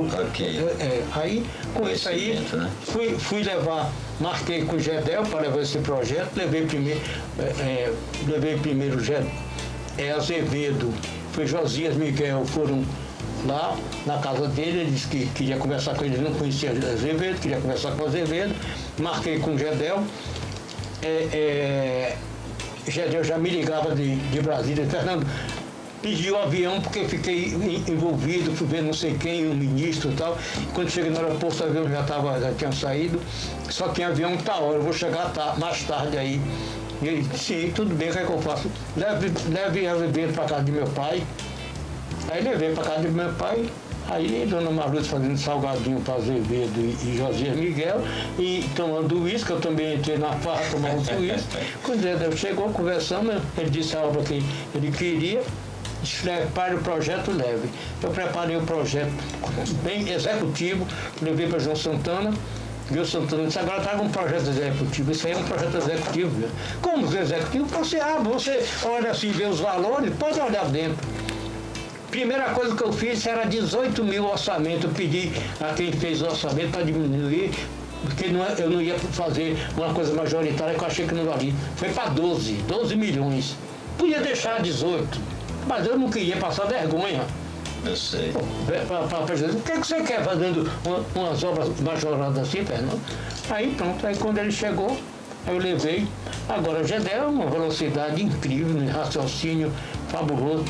Aí, com isso aí, né? fui levar, marquei com o Gedel para levar esse projeto, levei primeiro Azevedo, foi Josias Miguel, foram lá na casa dele, ele disse que queria conversar com ele, não conhecia Azevedo, queria conversar com Azevedo, marquei com o Gedel. Gedel já me ligava de Brasília, Fernando, pedi o avião porque fiquei envolvido, fui ver não sei quem, um ministro e tal. Quando cheguei no aeroporto, o avião já tinha saído, só tinha avião tá hora, eu vou chegar mais tarde aí. E ele disse, sim, tudo bem, o que é que eu faço? Leve Azevedo para casa de meu pai. Aí levei para casa de meu pai, aí Dona Marluce fazendo salgadinho para Azevedo e Josias Miguel, e tomando uísque, eu também entrei na farra tomar um uísque. Quando ele chegou, conversamos, ele disse a obra que ele queria, prepare o projeto, leve. Eu preparei o projeto bem executivo, levei para João Santana, e o Santana disse, agora traga um projeto executivo. Isso aí é um projeto executivo. Como executivo? Você olha assim, vê os valores, pode olhar dentro. Primeira coisa que eu fiz era 18 mil orçamento. Eu pedi a quem fez o orçamento para diminuir, porque eu não ia fazer uma coisa majoritária que eu achei que não valia. Foi para 12 milhões. Podia deixar 18, mas eu não queria passar vergonha. Eu sei. O que você quer fazendo umas obras majoradas assim, Fernando? Aí pronto, aí quando ele chegou, eu levei. Agora já deu uma velocidade incrível, um raciocínio fabuloso.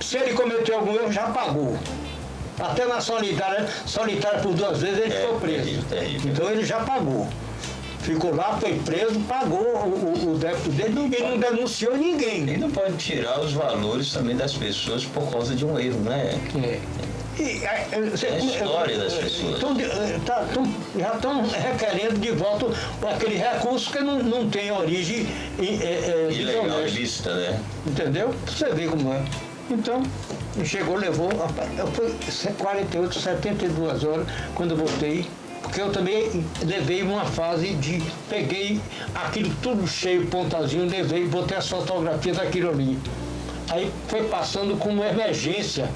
Se ele cometeu algum erro, já pagou. Até na solitária por 2 vezes ele ficou preso. Terrível. Então ele já pagou. Ficou lá, foi preso, pagou o débito dele e não denunciou ninguém. E não pode tirar os valores também das pessoas por causa de um erro, né? É a história das pessoas. Já estão requerendo de volta aquele recurso que não tem origem ilegal, ilícita, né? Entendeu? Você vê como é. Então, chegou, levou, foi 48, 72 horas quando eu voltei. Porque eu também levei uma fase de... Peguei aquilo tudo cheio, pontazinho, levei, botei as fotografias daquilo ali. Aí foi passando como emergência.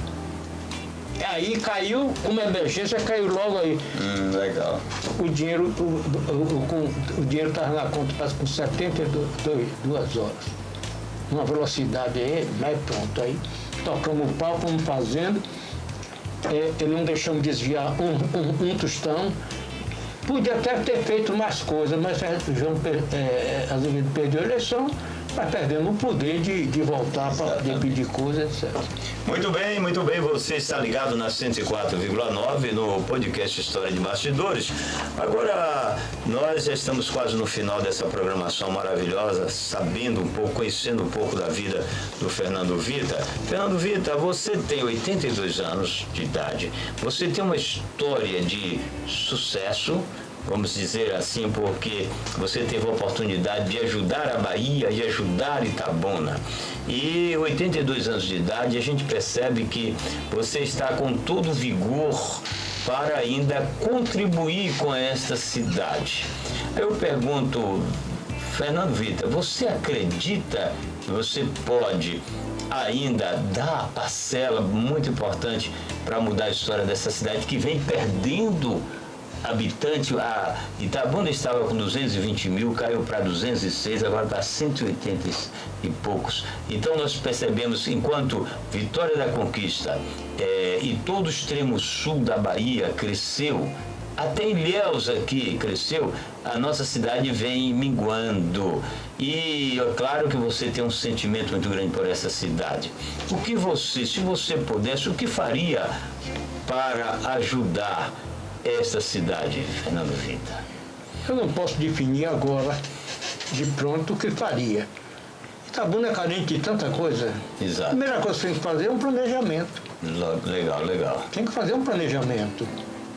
Aí caiu, como emergência, caiu logo aí. Legal. O dinheiro estava na conta com 72 horas. Uma velocidade aí, mas pronto. Aí tocamos o pau, fomos fazendo. Não deixamos desviar um tostão. Podia até ter feito mais coisas, mas João Azevedo perdeu a eleição, mas perdendo o poder de voltar para pedir coisas, etc. Muito bem, você está ligado na 104,9 no podcast História de Bastidores. Agora, nós já estamos quase no final dessa programação maravilhosa, sabendo um pouco, conhecendo um pouco da vida do Fernando Vita. Fernando Vita, você tem 82 anos de idade, você tem uma história de sucesso, vamos dizer assim, porque você teve a oportunidade de ajudar a Bahia e ajudar Itabuna. E 82 anos de idade, a gente percebe que você está com todo o vigor para ainda contribuir com esta cidade. Eu pergunto, Fernando Vita, você acredita que você pode ainda dar a parcela muito importante para mudar a história dessa cidade que vem perdendo habitante? A Itabuna estava com 220 mil, caiu para 206, agora está 180 e poucos. Então nós percebemos, enquanto Vitória da Conquista e todo o extremo sul da Bahia cresceu, até Ilhéus aqui cresceu, a nossa cidade vem minguando. E é claro que você tem um sentimento muito grande por essa cidade. O que você, se você pudesse, o que faria para ajudar essa cidade, Fernando Vita? Eu não posso definir agora, de pronto, o que faria. Itabuna é carente de tanta coisa. Exato. A primeira coisa que tem que fazer é um planejamento. Legal. Tem que fazer um planejamento.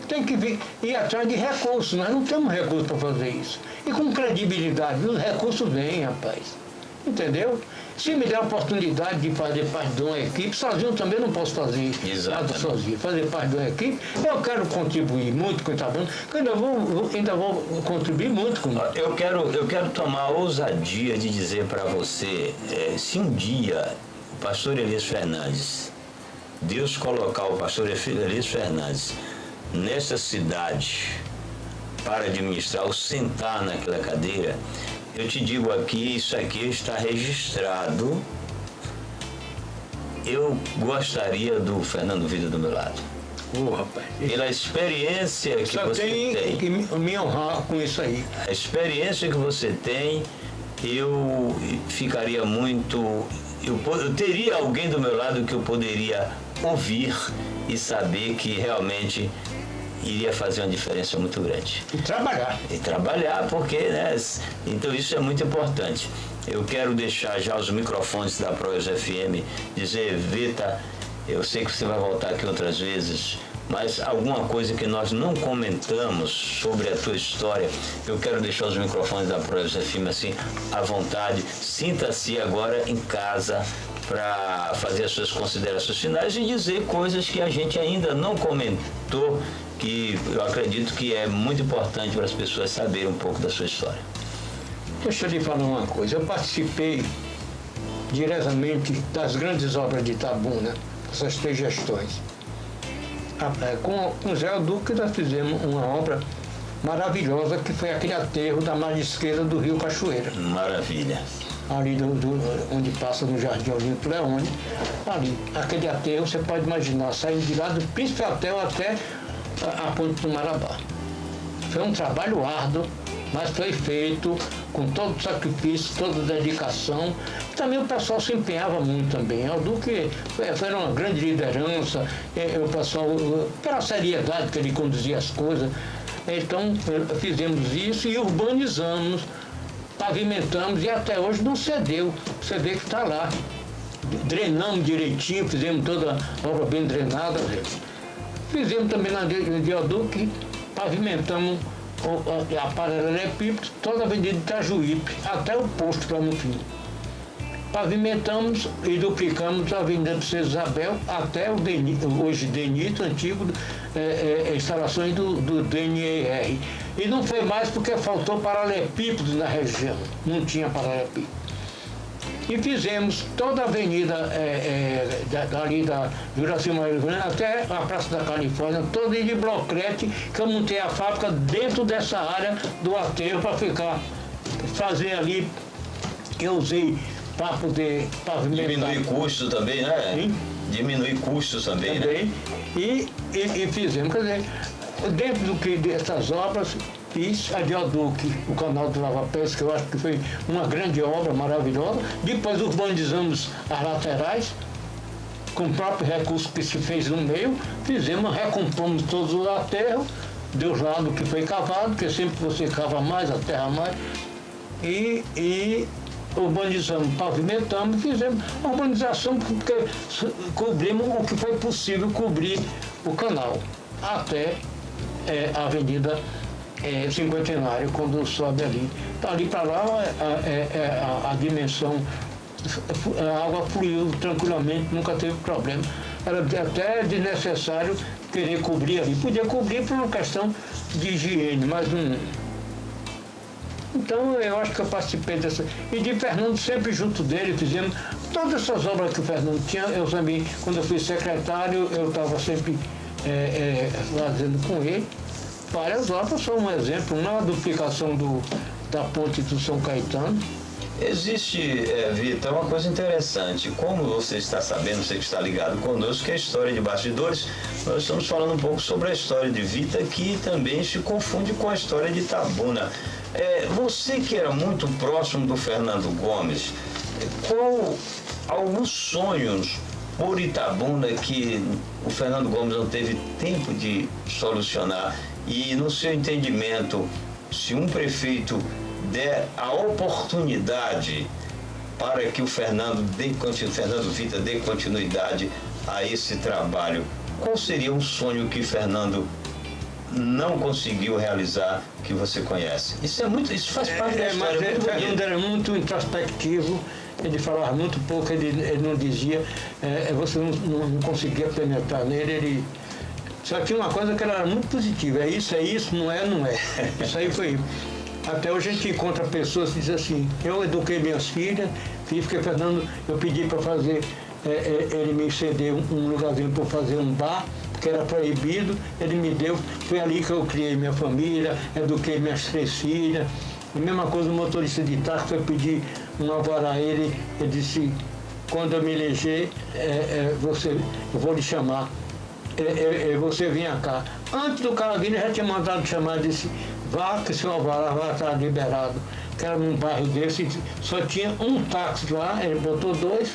Tem que ir atrás de recursos. Nós não temos recursos para fazer isso. E com credibilidade, os recursos vêm, rapaz. Entendeu? Se me der a oportunidade de fazer parte de uma equipe, sozinho também não posso fazer nada sozinho. Fazer parte de uma equipe, eu quero contribuir muito com o Itabuna, ainda vou contribuir muito com ele. Eu quero tomar a ousadia de dizer para você, se um dia o pastor Elias Fernandes, Deus colocar o pastor Elias Fernandes nessa cidade para administrar ou sentar naquela cadeira, eu te digo aqui, isso aqui está registrado. Eu gostaria do Fernando Vita do meu lado. Rapaz. Pela experiência que você tem. Que me honrar com isso aí. A experiência que você tem, eu ficaria muito... Eu teria alguém do meu lado que eu poderia ouvir e saber que realmente iria fazer uma diferença muito grande. E trabalhar, porque, né? Então isso é muito importante. Eu quero deixar já os microfones da Proes FM, dizer, Vita, eu sei que você vai voltar aqui outras vezes, mas alguma coisa que nós não comentamos sobre a tua história, eu quero deixar os microfones da Proes FM assim, à vontade. Sinta-se agora em casa para fazer as suas considerações finais e dizer coisas que a gente ainda não comentou, que eu acredito que é muito importante para as pessoas saberem um pouco da sua história. Deixa eu lhe falar uma coisa. Eu participei diretamente das grandes obras de Itabuna, essas 3 gestões. Com o Zé Duque nós fizemos uma obra maravilhosa, que foi aquele aterro da margem esquerda do Rio Cachoeira. Maravilha. Ali onde passa no Jardim Olímpico Leone, ali, aquele aterro, você pode imaginar, saindo de lá do Príncipe Hotel até a Ponte do Marabá. Foi um trabalho árduo, mas foi feito com todo o sacrifício, toda a dedicação. E também o pessoal se empenhava muito também. O Duque foi uma grande liderança, o pessoal, pela seriedade que ele conduzia as coisas. Então, fizemos isso e urbanizamos, pavimentamos e até hoje não cedeu. Você vê que está lá. Drenamos direitinho, fizemos toda a obra bem drenada. Fizemos também na Viaduque, pavimentamos a paralelepípedo, toda a Avenida Itajuípe, até o posto lá no fim. Pavimentamos e duplicamos a Avenida Princesa Isabel até o hoje DENIT, antigo, instalações do DNER. E não foi mais porque faltou paralelepípedo na região, não tinha paralelepípedo. E fizemos toda a avenida ali da Juraci Maria até a Praça da Califórnia, toda de blocrete, que eu montei a fábrica dentro dessa área do aterro para fazer ali, eu usei para poder pavimentar. Diminuir custo também, né? Sim. Diminuir custos também, né? E fizemos, quer dizer, dentro dessas obras, Fiz a viaduque, o canal do Lava Pés, que eu acho que foi uma grande obra maravilhosa. Depois urbanizamos as laterais, com o próprio recurso que se fez no meio, recompomos todos os aterros, dos lados que foi cavado, porque sempre você cava mais, a terra mais, e urbanizamos, pavimentamos, fizemos a urbanização, porque cobrimos o que foi possível cobrir o canal, até a Avenida Cinquentenário, quando sobe ali. Dali para lá, a dimensão, a água fluiu tranquilamente, nunca teve problema. Era até desnecessário querer cobrir ali. Podia cobrir por uma questão de higiene, mas não. Então eu acho que eu participei dessa. E de Fernando, sempre junto dele, fizemos todas essas obras que o Fernando tinha. Eu também, quando eu fui secretário, eu estava sempre fazendo com ele. Várias obras, só um exemplo, uma duplicação da ponte do São Caetano. Existe, Vitor, uma coisa interessante. Como você está sabendo, você que está ligado conosco, que é a história de bastidores, nós estamos falando um pouco sobre a história de Vitor, que também se confunde com a história de Itabuna. Você que era muito próximo do Fernando Gomes, qual alguns sonhos por Itabuna que o Fernando Gomes não teve tempo de solucionar? E no seu entendimento, se um prefeito der a oportunidade para que o Fernando Vitor dê continuidade a esse trabalho, qual seria um sonho que Fernando não conseguiu realizar, que você conhece? Isso faz parte da história. Mas Fernando era muito introspectivo, ele falava muito pouco, ele não dizia, você não conseguia penetrar nele, ele só tinha uma coisa que era muito positiva, é isso, não é. Isso aí foi. Até hoje a gente encontra pessoas que dizem assim, eu eduquei minhas filhas, porque Fernando, eu pedi para fazer, ele me cedeu um lugarzinho para fazer um bar, que era proibido, ele me deu, foi ali que eu criei minha família, eduquei minhas 3 filhas. A mesma coisa o motorista de táxi, foi pedir um alvará a ele, ele disse, quando eu me eleger, eu vou lhe chamar, você venha cá. Antes do cara vir, ele já tinha mandado chamar, disse, vá que seu alvará vai estar liberado. Que era num bairro desse, só tinha um táxi lá, ele botou 2.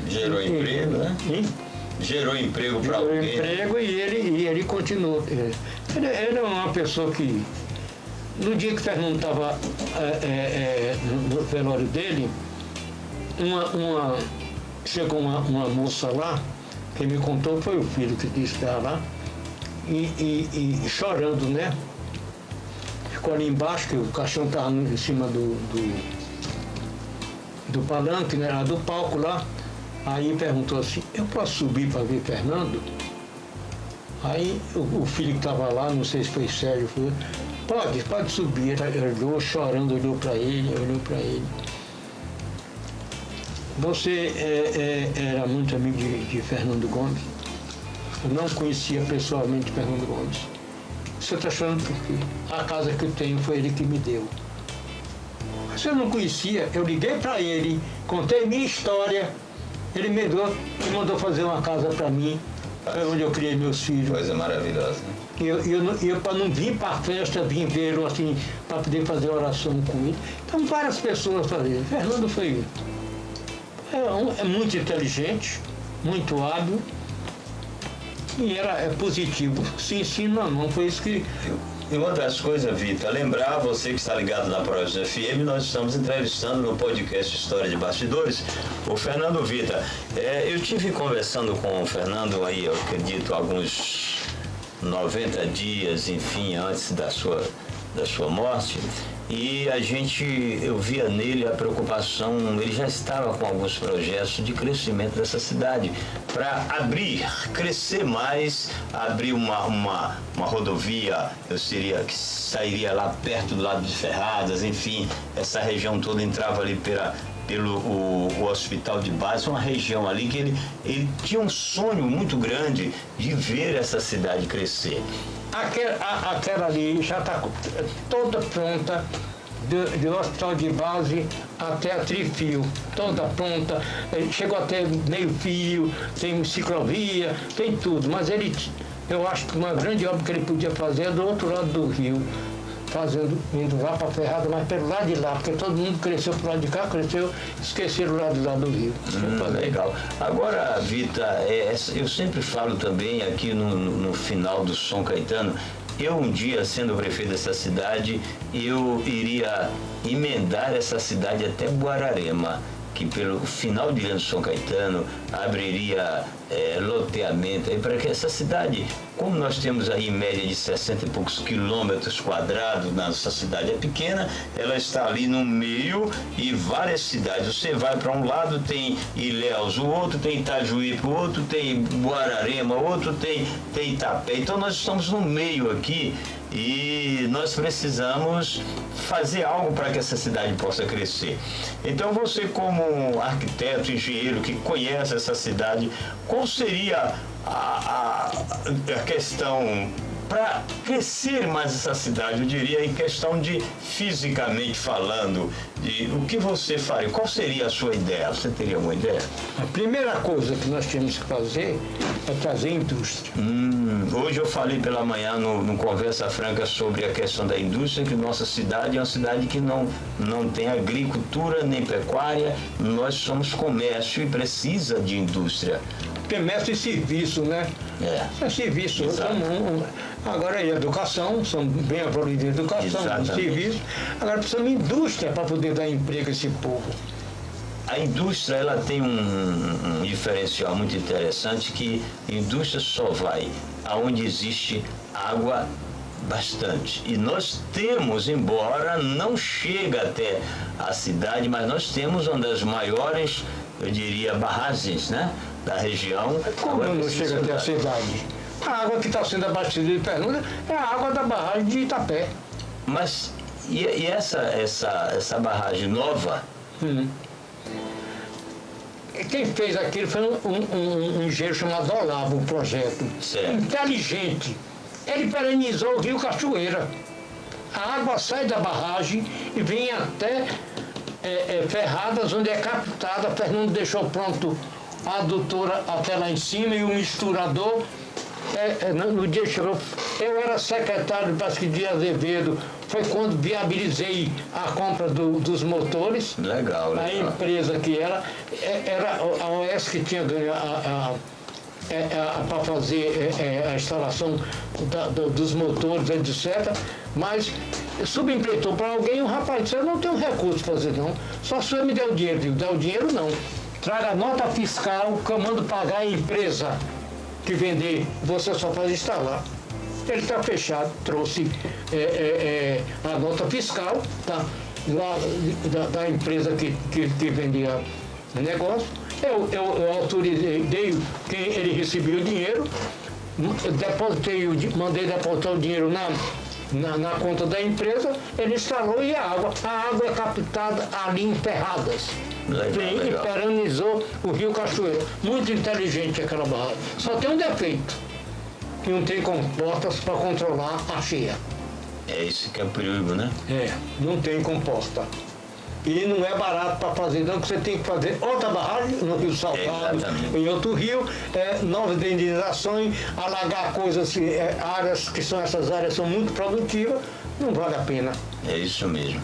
Gerou emprego, né? Gerou emprego para alguém. Gerou emprego e ele continuou. Ele é uma pessoa que, no dia que o Fernando estava no velório dele, chegou uma moça lá, quem me contou foi o filho que disse que estava lá, e chorando, né? Ficou ali embaixo, que o caixão estava em cima do palanque, né? Do palco lá. Aí perguntou assim, eu posso subir para ver Fernando? Aí o filho que estava lá, não sei se foi Sérgio, falou, pode subir. Ele olhou chorando, olhou para ele. Você era muito amigo de Fernando Gomes? Eu não conhecia pessoalmente Fernando Gomes. Você está chorando por quê? A casa que eu tenho foi ele que me deu. Você não conhecia? Eu liguei para ele, contei minha história, ele me mandou fazer uma casa para mim, onde eu criei meus filhos. Coisa maravilhosa, né? E eu para não vir para a festa, vim vê-lo assim, para poder fazer oração com ele. Então várias pessoas faziam. Fernando foi é muito inteligente, muito hábil e é positivo. Sim, não foi isso que... E uma das coisas, Vitor, lembrar você que está ligado na Projeto FM, nós estamos entrevistando no podcast História de Bastidores o Fernando Vitor. Eu tive conversando com o Fernando aí, eu acredito, alguns 90 dias, enfim, antes da sua morte, e eu via nele a preocupação, ele já estava com alguns projetos de crescimento dessa cidade, para crescer mais, abrir uma rodovia, que sairia lá perto do lado de Ferradas, enfim, essa região toda entrava ali pelo hospital de base, uma região ali que ele tinha um sonho muito grande de ver essa cidade crescer. Aquela ali já está toda pronta, do hospital de base até a Trifio, toda pronta, chegou até meio fio, tem ciclovia, tem tudo, mas ele Eu acho que uma grande obra que ele podia fazer é do outro lado do rio, indo lá para Ferrada, mas pelo lado de lá, porque todo mundo cresceu pro lado de cá, esqueceram o lado de lá do rio. Legal. Agora, Vita, eu sempre falo também aqui no final do São Caetano, eu um dia, sendo prefeito dessa cidade, eu iria emendar essa cidade até Guararema, que pelo final de ano de São Caetano abriria loteamento para que essa cidade, como nós temos aí em média de 60 e poucos quilômetros quadrados, nossa cidade é pequena, ela está ali no meio e várias cidades. Você vai para um lado, tem Ilhéus, o outro tem Itajuí, o outro tem Guararema, o outro tem Itapé. Então nós estamos no meio aqui e nós precisamos fazer algo para que essa cidade possa crescer. Então você, como arquiteto, engenheiro que conhece essa cidade, qual seria a questão para crescer mais essa cidade, eu diria, em questão de fisicamente falando, de o que você faria? Qual seria a sua ideia? Você teria uma ideia? A primeira coisa que nós temos que fazer é trazer indústria. Hoje eu falei pela manhã no Conversa Franca sobre a questão da indústria, que nossa cidade é uma cidade que não tem agricultura nem pecuária, nós somos comércio e precisa de indústria. Comércio e serviço, né? É serviço. Agora é educação, são bem valorizados em educação, em serviço. Agora precisamos de indústria para poder dar emprego a esse povo. A indústria, ela tem um diferencial muito interessante, que a indústria só vai aonde existe água bastante. E nós temos, embora não chega até a cidade, mas nós temos uma das maiores, eu diria, barragens, né, da região. Como não chega até a cidade? A água que está sendo abastecida de Pernambuco é a água da barragem de Itapé. Mas e essa barragem nova? Quem fez aquilo foi um engenheiro chamado Olavo, um projeto. Certo. Inteligente. Ele perenizou o rio Cachoeira. A água sai da barragem e vem até Ferradas, onde é captada. Fernando deixou pronto a adutora até lá em cima e o misturador. No dia que chegou, eu era secretário do Basque de Azevedo, foi quando viabilizei a compra dos motores. Legal. A empresa que era a OS que tinha ganho para fazer a instalação dos motores, etc. Mas subempreitou para alguém, o rapaz disse, eu não tenho recurso para fazer não, só se você me der o dinheiro. Eu der o dinheiro não. Traga a nota fiscal que eu mando pagar a empresa que vender, você só faz instalar. Ele está fechado, trouxe a nota fiscal da empresa que vendia o negócio. Eu autorizei, dei quem ele recebeu o dinheiro, mandei depositar o dinheiro na conta da empresa, ele instalou e a água é captada ali em Ferradas. Legal. E perenizou o rio Cachoeira. Muito inteligente aquela barragem. Só tem um defeito, que não tem comportas para controlar a cheia. É esse que é o perigo, né? Não tem composta. E não é barato para fazer, não, que você tem que fazer outra barragem no Rio Salgado, em outro rio, novas indenizações, alagar coisas, áreas que são essas áreas são muito produtivas, não vale a pena. É isso mesmo.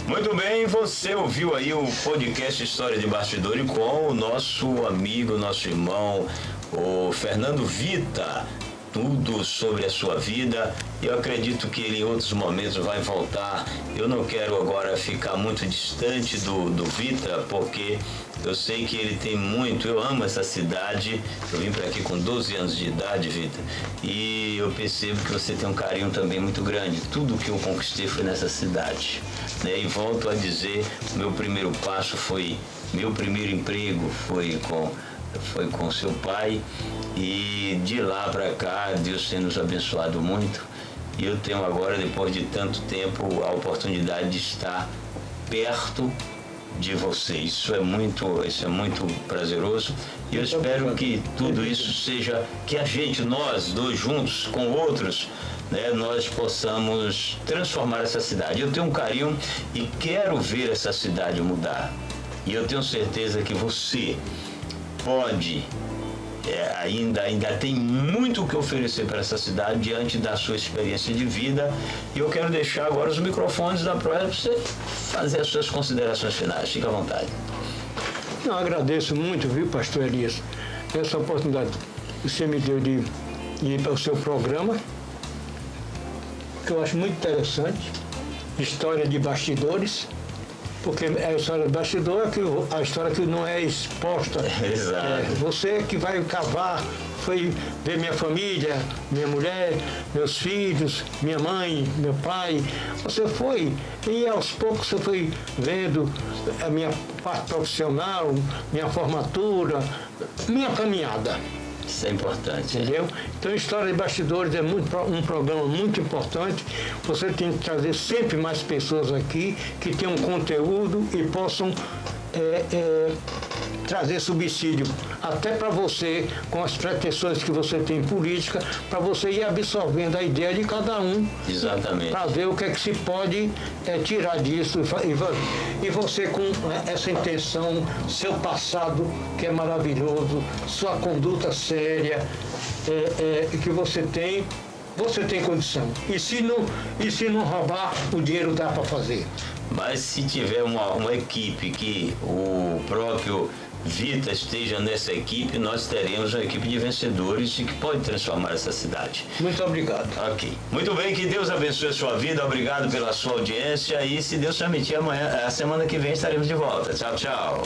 Muito bem, você ouviu aí o podcast História de Bastidores com o nosso amigo, nosso irmão, o Fernando Vita. Tudo sobre a sua vida. Eu acredito que ele em outros momentos vai voltar. Eu não quero agora ficar muito distante do Vita, porque eu sei que ele tem muito. Eu amo essa cidade. Eu vim para aqui com 12 anos de idade, Vita, e eu percebo que você tem um carinho também muito grande. Tudo que eu conquistei foi nessa cidade, né? E volto a dizer, meu primeiro passo foi, meu primeiro emprego foi com seu pai, e de lá para cá Deus tem nos abençoado muito, e eu tenho agora, depois de tanto tempo, a oportunidade de estar perto de vocês. Isso é muito prazeroso, e eu espero que tudo isso seja, que a gente, nós dois juntos com outros, né, nós possamos transformar essa cidade. Eu tenho um carinho e quero ver essa cidade mudar, e eu tenho certeza que você pode ainda tem muito o que oferecer para essa cidade diante da sua experiência de vida. E eu quero deixar agora os microfones da Proesa para você fazer as suas considerações finais. Fique à vontade. Eu agradeço muito, viu, pastor Elias, essa oportunidade que você me deu de ir para o seu programa, que eu acho muito interessante, história de bastidores, porque a história de bastidor é a história que não é exposta. Exato. Você que vai cavar, foi ver minha família, minha mulher, meus filhos, minha mãe, meu pai. Você foi, e aos poucos você foi vendo a minha parte profissional, minha formatura, minha caminhada. Isso é importante. Entendeu? Então, História de Bastidores é um programa muito importante. Você tem que trazer sempre mais pessoas aqui que tenham conteúdo e possam trazer subsídio até para você, com as pretensões que você tem em política, para você ir absorvendo a ideia de cada um. Exatamente. Para ver o que é que se pode tirar disso. E você com essa intenção, seu passado que é maravilhoso, sua conduta séria, que você tem condição. E se não roubar, o dinheiro dá para fazer. Mas se tiver uma equipe que o próprio Vita esteja nessa equipe, nós teremos uma equipe de vencedores e que pode transformar essa cidade. Muito obrigado. Ok. Muito bem, que Deus abençoe a sua vida, obrigado pela sua audiência e se Deus permitir, amanhã, a semana que vem estaremos de volta. Tchau, tchau.